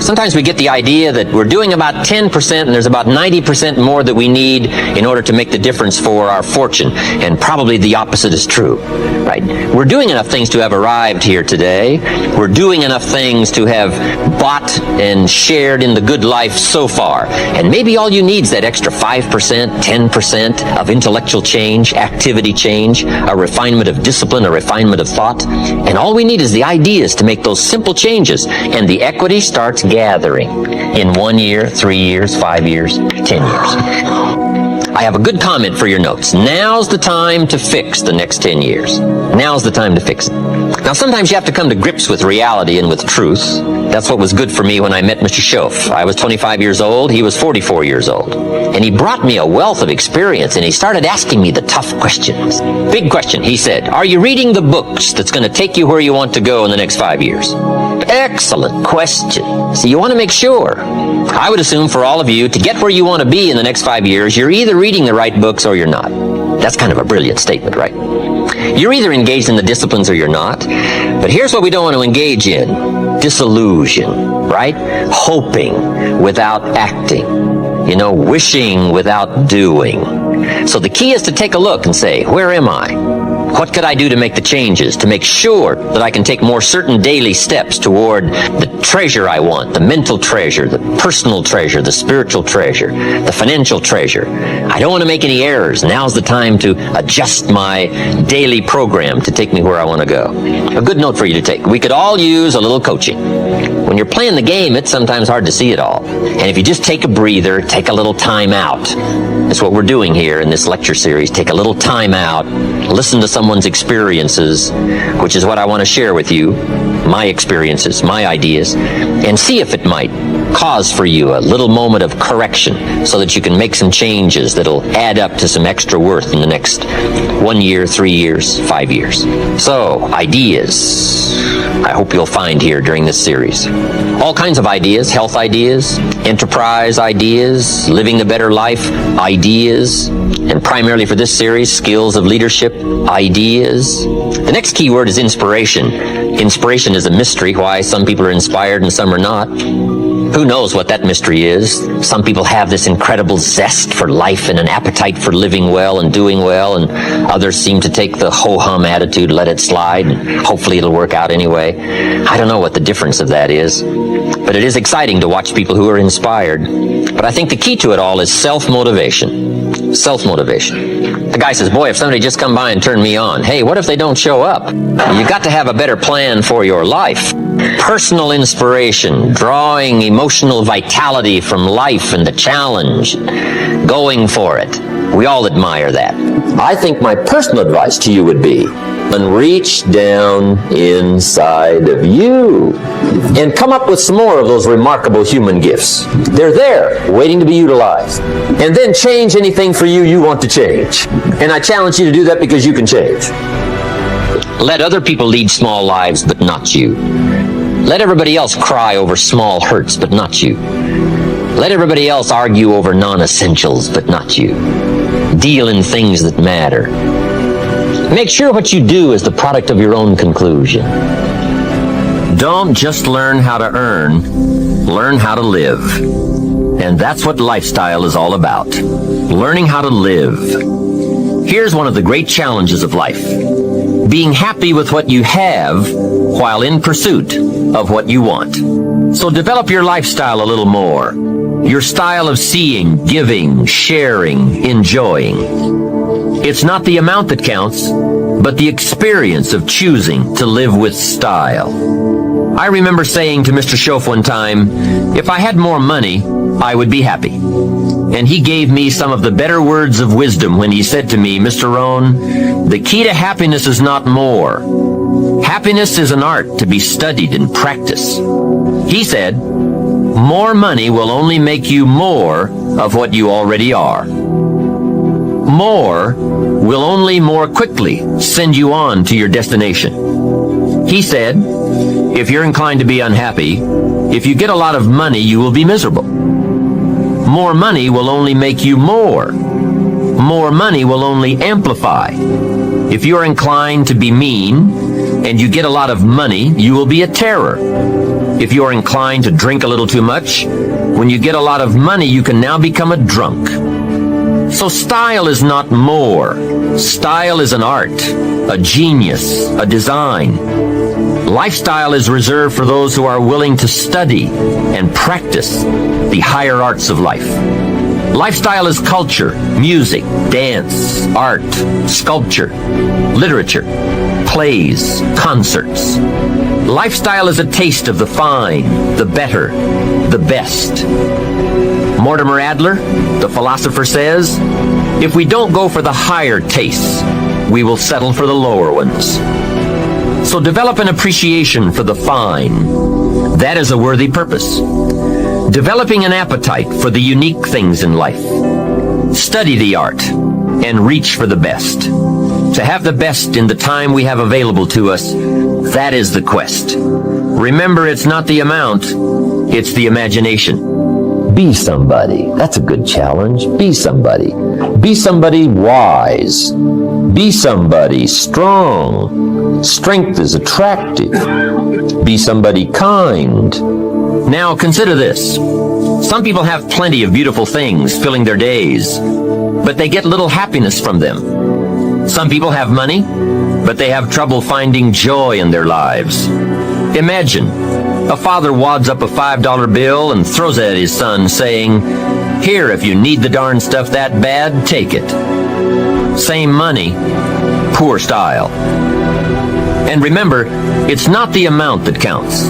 [SPEAKER 1] Sometimes we get the idea that we're doing about 10% and there's about 90% more that we need in order to make the difference for our fortune. And probably the opposite is true, right? We're doing enough things to have arrived here today. We're doing enough things to have bought and shared in the good life so far. And maybe all you need is that extra 5%, 10% of intellectual change, activity change, a refinement of discipline, a refinement of thought. And all we need is the ideas to make those simple changes. And the equity starts gathering in 1 year, 3 years, 5 years, 10 years. I have a good comment for your notes. Now's the time to fix the next 10 years. Now's the time to fix it. Now, sometimes you have to come to grips with reality and with truth. That's what was good for me when I met Mr. Schoaf. I was 25 years old. He was 44 years old. And he brought me a wealth of experience, and he started asking me the tough questions. Big question. He said, are you reading the books that's going to take you where you want to go in the next 5 years? Excellent question. So you want to make sure. I would assume for all of you, to get where you want to be in the next 5 years, you're either reading the right books or you're not. That's kind of a brilliant statement, right? You're either engaged in the disciplines or you're not. But here's what we don't want to engage in. Disillusion, right? Hoping without acting. You know, wishing without doing. So the key is to take a look and say, where am I? What could I do to make the changes, to make sure that I can take more certain daily steps toward the treasure I want, the mental treasure, the personal treasure, the spiritual treasure, the financial treasure. I don't want to make any errors. Now's the time to adjust my daily program to take me where I want to go. A good note for you to take. We could all use a little coaching. When you're playing the game, it's sometimes hard to see it all. And if you just take a breather, take a little time out. That's what we're doing here in this lecture series. Take a little time out, listen to someone's experiences, which is what I want to share with you, my experiences, my ideas, and see if it might cause for you a little moment of correction so that you can make some changes that'll add up to some extra worth in the next 1 year, 3 years, 5 years. So, ideas, I hope you'll find here during this series. All kinds of ideas, health ideas, enterprise ideas, living the better life ideas, and primarily for this series, skills of leadership ideas. The next key word is inspiration. Inspiration is a mystery, why some people are inspired and some are not. Who knows what that mystery is? Some people have this incredible zest for life and an appetite for living well and doing well, and others seem to take the ho-hum attitude, let it slide, and hopefully it'll work out anyway. I don't know what the difference of that is, but it is exciting to watch people who are inspired. But I think the key to it all is self-motivation. Self-motivation. The guy says, boy, if somebody just come by and turn me on, hey, what if they don't show up? You got to have a better plan for your life. Personal inspiration, drawing emotional vitality from life and the challenge, going for it. We all admire that. I think my personal advice to you would be, and reach down inside of you and come up with some more of those remarkable human gifts. They're there, waiting to be utilized. And then change anything for you want to change. And I challenge you to do that because you can change. Let other people lead small lives, but not you. Let everybody else cry over small hurts, but not you. Let everybody else argue over non-essentials, but not you. Deal in things that matter. Make sure what you do is the product of your own conclusion. Don't just learn how to earn, learn how to live. And that's what lifestyle is all about. Learning how to live. Here's one of the great challenges of life. Being happy with what you have while in pursuit of what you want. So develop your lifestyle a little more. Your style of seeing, giving, sharing, enjoying. It's not the amount that counts, but the experience of choosing to live with style. I remember saying to Mr. Schoaf one time, if I had more money, I would be happy. And he gave me some of the better words of wisdom when he said to me, Mr. Rohn, the key to happiness is not more. Happiness is an art to be studied and practiced. He said, more money will only make you more of what you already are. More will only more quickly send you on to your destination. He said, if you're inclined to be unhappy, if you get a lot of money, you will be miserable. More money will only make you more. More money will only amplify. If you're inclined to be mean, and you get a lot of money, you will be a terror. If you are inclined to drink a little too much, when you get a lot of money, you can now become a drunk. So style is not more. Style is an art, a genius, a design. Lifestyle is reserved for those who are willing to study and practice the higher arts of life. Lifestyle is culture, music, dance, art, sculpture, literature, plays, concerts. Lifestyle is a taste of the fine, the better, the best. Mortimer Adler, the philosopher, says, if we don't go for the higher tastes, we will settle for the lower ones. So develop an appreciation for the fine. That is a worthy purpose. Developing an appetite for the unique things in life. Study the art and reach for the best. To have the best in the time we have available to us, that is the quest. Remember, it's not the amount, it's the imagination. Be somebody. That's a good challenge. Be somebody. Be somebody wise. Be somebody strong. Strength is attractive. Be somebody kind. Now consider this. Some people have plenty of beautiful things filling their days, but they get little happiness from them. Some people have money, but they have trouble finding joy in their lives. Imagine a father wads up a $5 bill and throws it at his son, saying, "Here, if you need the darn stuff that bad, take it." Same money, poor style. And remember, it's not the amount that counts.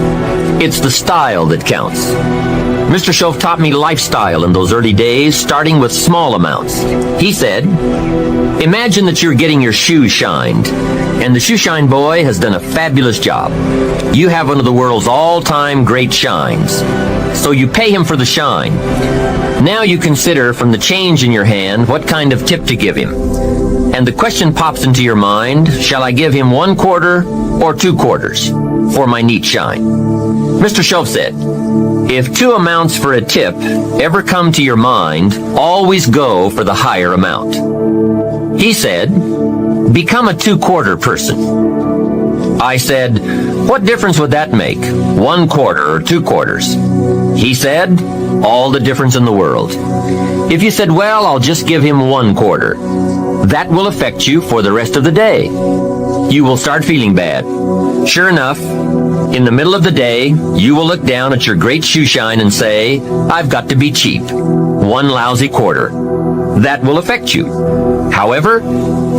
[SPEAKER 1] It's the style that counts. Mr. Shoaff taught me lifestyle in those early days, starting with small amounts. He said, imagine that you're getting your shoes shined, and the shoe shine boy has done a fabulous job. You have one of the world's all-time great shines. So you pay him for the shine. Now you consider from the change in your hand what kind of tip to give him. And the question pops into your mind, shall I give him 1 quarter or 2 quarters for my neat shine? Mr. Shoaff said, if 2 amounts for a tip ever come to your mind, always go for the higher amount. He said, become a 2-quarter person. I said, what difference would that make, 1 quarter or 2 quarters? He said, all the difference in the world. If you said, well, I'll just give him 1 quarter, that will affect you for the rest of the day. You will start feeling bad. Sure enough, in the middle of the day, you will look down at your great shoe shine and say, I've got to be cheap. 1 lousy quarter. That will affect you. However,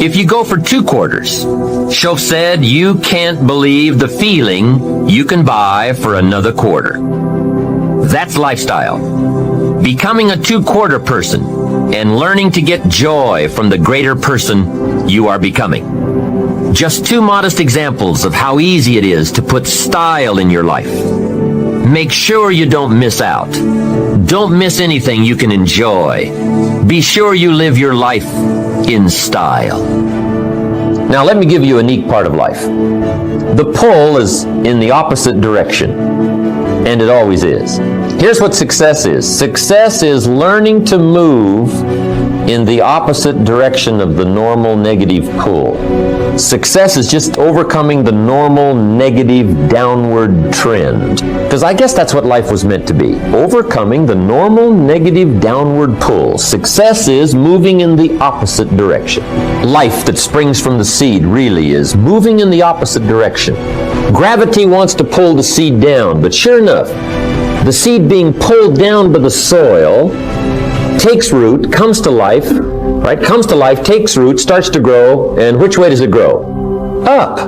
[SPEAKER 1] if you go for 2 quarters, Shoaff said you can't believe the feeling you can buy for another quarter. That's lifestyle. Becoming a 2-quarter person and learning to get joy from the greater person you are becoming. Just 2 modest examples of how easy it is to put style in your life. Make sure you don't miss out. Don't miss anything you can enjoy. Be sure you live your life in style. Now let me give you a neat part of life. The pull is in the opposite direction, and it always is. Here's what success is. Success is learning to move in the opposite direction of the normal negative pull. Success is just overcoming the normal negative downward trend. Because I guess that's what life was meant to be. Overcoming the normal negative downward pull. Success is moving in the opposite direction. Life that springs from the seed really is moving in the opposite direction. Gravity wants to pull the seed down, but sure enough, the seed being pulled down by the soil takes root, comes to life, right? Comes to life, takes root, starts to grow, and which way does it grow? Up,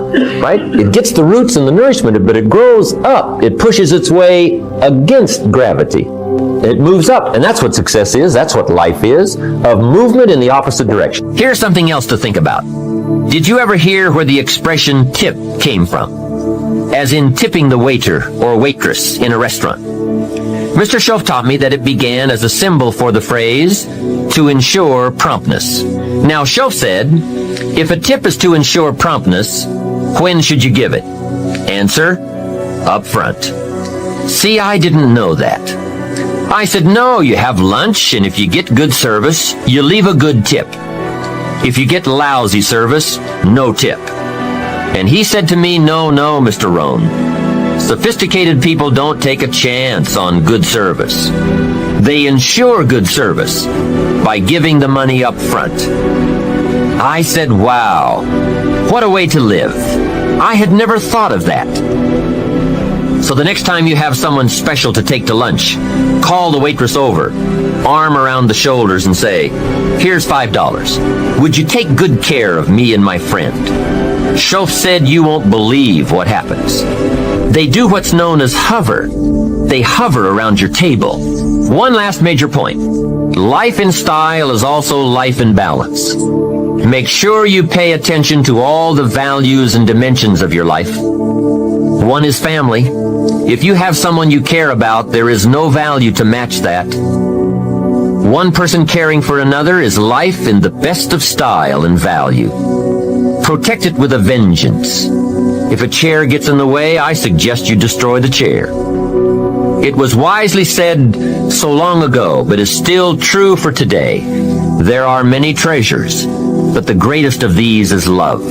[SPEAKER 1] right? It gets the roots and the nourishment, but it grows up. It pushes its way against gravity. It moves up, and that's what success is. That's what life is, of movement in the opposite direction. Here's something else to think about. Did you ever hear where the expression tip came from? As in tipping the waiter or waitress in a restaurant. Mr. Shoaff taught me that it began as a symbol for the phrase, to ensure promptness. Now, Shoaff said, if a tip is to ensure promptness, when should you give it? Answer, up front. See, I didn't know that. I said, no, you have lunch, and if you get good service, you leave a good tip. If you get lousy service, no tip. And he said to me, no, Mr. Rohn. Sophisticated people don't take a chance on good service. They ensure good service by giving the money up front. I said, wow, what a way to live. I had never thought of that. So the next time you have someone special to take to lunch, call the waitress over, arm around the shoulders and say, here's $5. Would you take good care of me and my friend? Shof said you won't believe what happens. They do what's known as hover. They hover around your table. One last major point. Life in style is also life in balance. Make sure you pay attention to all the values and dimensions of your life. One is family. If you have someone you care about, there is no value to match that. One person caring for another is life in the best of style and value. Protect it with a vengeance. If a chair gets in the way, I suggest you destroy the chair. It was wisely said so long ago, but is still true for today. There are many treasures, but the greatest of these is love.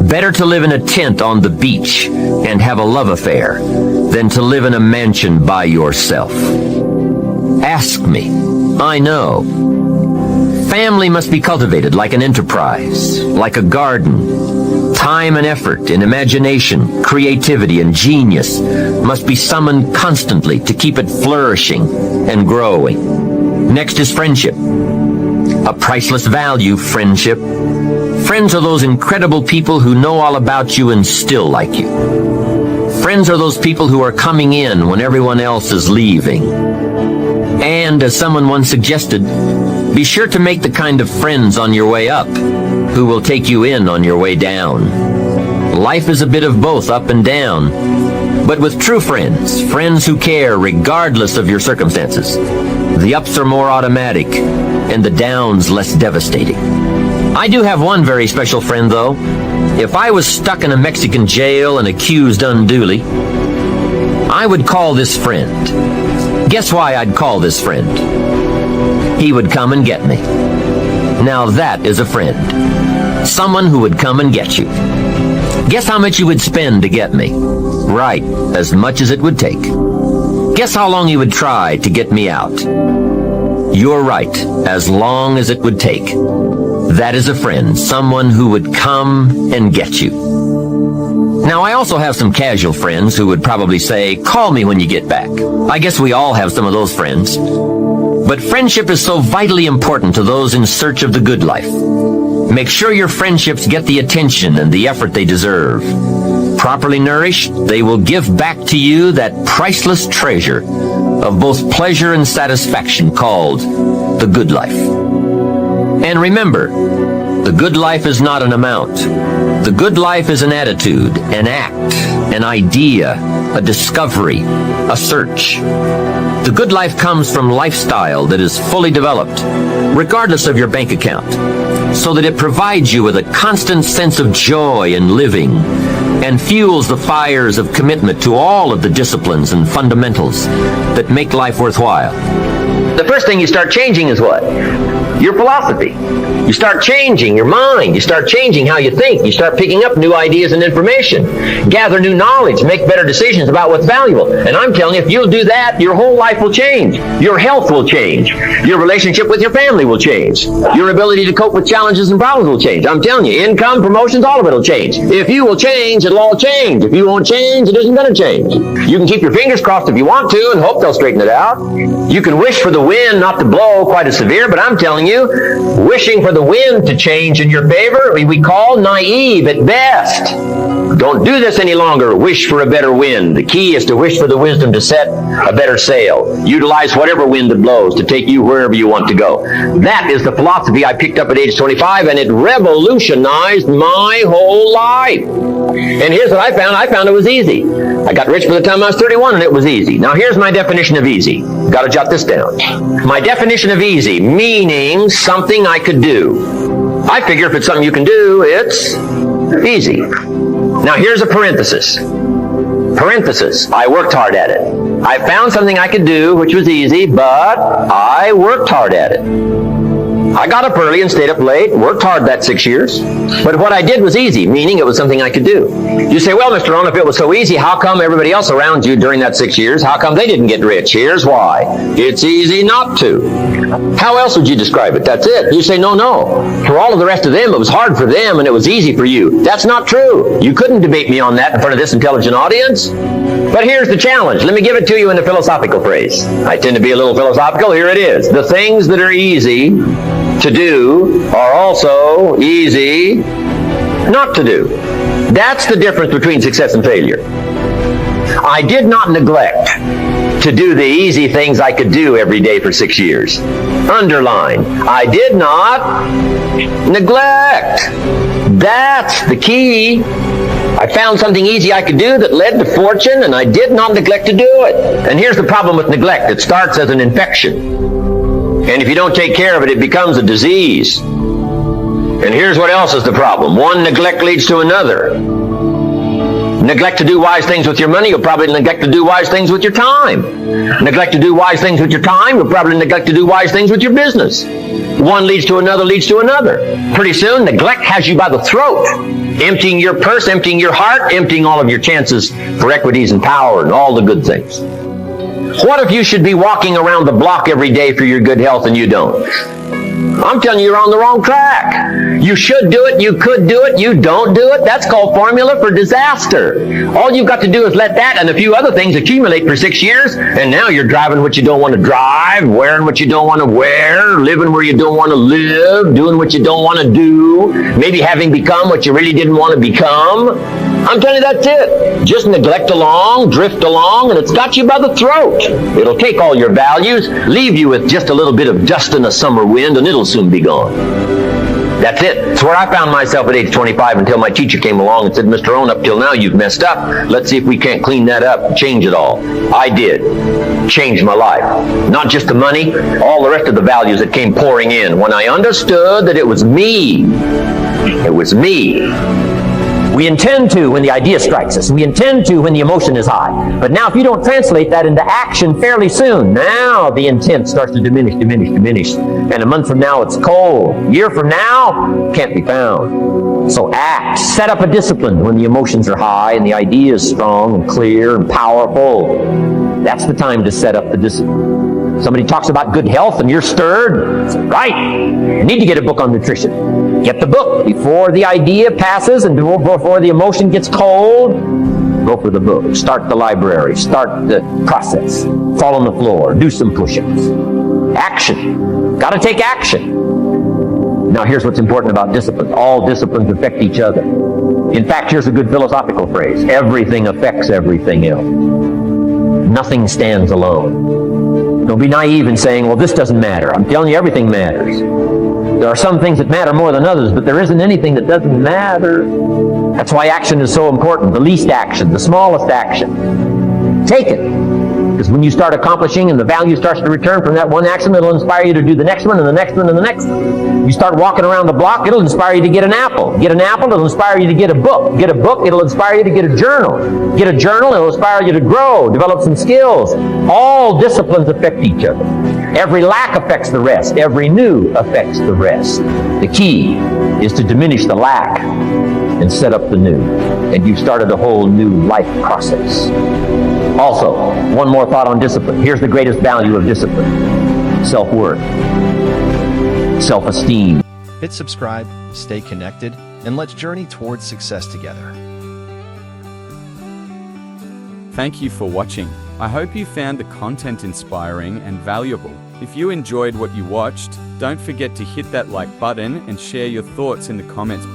[SPEAKER 1] Better to live in a tent on the beach and have a love affair than to live in a mansion by yourself. Ask me. I know. Family must be cultivated like an enterprise, like a garden. Time and effort and imagination, creativity and genius must be summoned constantly to keep it flourishing and growing. Next is friendship. A priceless value, friendship. Friends are those incredible people who know all about you and still like you. Friends are those people who are coming in when everyone else is leaving. And, as someone once suggested, be sure to make the kind of friends on your way up who will take you in on your way down. Life is a bit of both up and down, but with true friends, friends who care regardless of your circumstances, the ups are more automatic and the downs less devastating. I do have one very special friend, though. If I was stuck in a Mexican jail and accused unduly, I would call this friend. Guess why I'd call this friend? He would come and get me. Now that is a friend. Someone who would come and get you. Guess how much you would spend to get me? Right, as much as it would take. Guess how long he would try to get me out? You're right, as long as it would take. That is a friend, someone who would come and get you. Now, I also have some casual friends who would probably say, call me when you get back. I guess we all have some of those friends. But friendship is so vitally important to those in search of the good life. Make sure your friendships get the attention and the effort they deserve. Properly nourished, they will give back to you that priceless treasure of both pleasure and satisfaction called the good life. And remember, the good life is not an amount. The good life is an attitude, an act, an idea, a discovery, a search. The good life comes from lifestyle that is fully developed, regardless of your bank account, so that it provides you with a constant sense of joy in living and fuels the fires of commitment to all of the disciplines and fundamentals that make life worthwhile. The first thing you start changing is what? Your philosophy. You start changing your mind. You start changing how you think. You start picking up new ideas and information. Gather new knowledge. Make better decisions about what's valuable. And I'm telling you, if you'll do that, your whole life will change. Your health will change. Your relationship with your family will change. Your ability to cope with challenges and problems will change. I'm telling you, income, promotions, all of it will change. If you will change, it'll all change. If you won't change, it isn't going to change. You can keep your fingers crossed if you want to and hope they'll straighten it out. You can wish for the wind not to blow quite as severe, but I'm telling you, wishing for the wind to change in your favor, we call naive at best. Don't do this any longer. Wish for a better wind. The key is to wish for the wisdom to set a better sail. Utilize whatever wind that blows to take you wherever you want to go. That is the philosophy I picked up at age 25, and it revolutionized my whole life. And here's what I found. I found it was easy. I got rich by the time I was 31, and it was easy. Now here's my definition of easy. Got to jot this down. My definition of easy, meaning something I could do. I figure if it's something you can do, it's easy. Now here's a parenthesis. Parenthesis. I worked hard at it. I found something I could do, which was easy, but I worked hard at it. I got up early and stayed up late, worked hard that 6 years. But what I did was easy, meaning it was something I could do. You say, well, Mr. Rohn, if it was so easy, how come everybody else around you during that 6 years, how come they didn't get rich? Here's why. It's easy not to. How else would you describe it? That's it. You say, no. For all of the rest of them, it was hard for them and it was easy for you. That's not true. You couldn't debate me on that in front of this intelligent audience. But here's the challenge. Let me give it to you in a philosophical phrase. I tend to be a little philosophical. Here it is. The things that are easy to do are also easy not to do. That's the difference between success and failure. I did not neglect to do the easy things I could do every day for 6 years. Underline, I did not neglect. That's the key. I found something easy I could do that led to fortune, and I did not neglect to do it. And here's the problem with neglect. It starts as an infection. And if you don't take care of it, it becomes a disease. And here's what else is the problem. One neglect leads to another. Neglect to do wise things with your money, you'll probably neglect to do wise things with your time. Neglect to do wise things with your time, you'll probably neglect to do wise things with your business. One leads to another, leads to another. Pretty soon, neglect has you by the throat, emptying your purse, emptying your heart, emptying all of your chances for equities and power and all the good things. What if you should be walking around the block every day for your good health and you don't? I'm telling you, you're on the wrong track. You should do it, you could do it, you don't do it. That's called formula for disaster. All you've got to do is let that and a few other things accumulate for 6 years, and now you're driving what you don't want to drive, wearing what you don't want to wear, living where you don't want to live, doing what you don't want to do, maybe having become what you really didn't want to become. I'm telling you, that's it. Just neglect along, drift along, and it's got you by the throat. It'll take all your values, leave you with just a little bit of dust in a summer wind, and it'll soon be gone. That's it. It's where I found myself at age 25 until my teacher came along and said, Mr. Rohn, up till now you've messed up. Let's see if we can't clean that up and change it all. I did. Changed my life. Not just the money, all the rest of the values that came pouring in. When I understood that it was me. It was me. We intend to when the idea strikes us. We intend to when the emotion is high. But now if you don't translate that into action fairly soon, now the intent starts to diminish. And a month from now it's cold. A year from now, can't be found. So act. Set up a discipline when the emotions are high and the idea is strong and clear and powerful. That's the time to set up the discipline. Somebody talks about good health and you're stirred. It's right. You need to get a book on nutrition. Get the book before the idea passes and before the emotion gets cold. Go for the book. Start the library. Start the process. Fall on the floor. Do some push-ups. Action. Got to take action. Now here's what's important about discipline. All disciplines affect each other. In fact, here's a good philosophical phrase. Everything affects everything else. Nothing stands alone. Don't be naive in saying, well, this doesn't matter. I'm telling you, everything matters. There are some things that matter more than others, but there isn't anything that doesn't matter. That's why action is so important. The least action, the smallest action. Take it. Because when you start accomplishing and the value starts to return from that one action, it'll inspire you to do the next one and the next one and the next one. You start walking around the block, it'll inspire you to get an apple. Get an apple, it'll inspire you to get a book. Get a book, it'll inspire you to get a journal. Get a journal, it'll inspire you to grow, develop some skills. All disciplines affect each other. Every lack affects the rest. Every new affects the rest. The key is to diminish the lack and set up the new. And you've started a whole new life process. Also, one more thought on discipline. Here's the greatest value of discipline. Self-worth. Self-esteem.
[SPEAKER 4] Hit subscribe, stay connected, and let's journey towards success together.
[SPEAKER 5] Thank you for watching. I hope you found the content inspiring and valuable. If you enjoyed what you watched, don't forget to hit that like button and share your thoughts in the comments.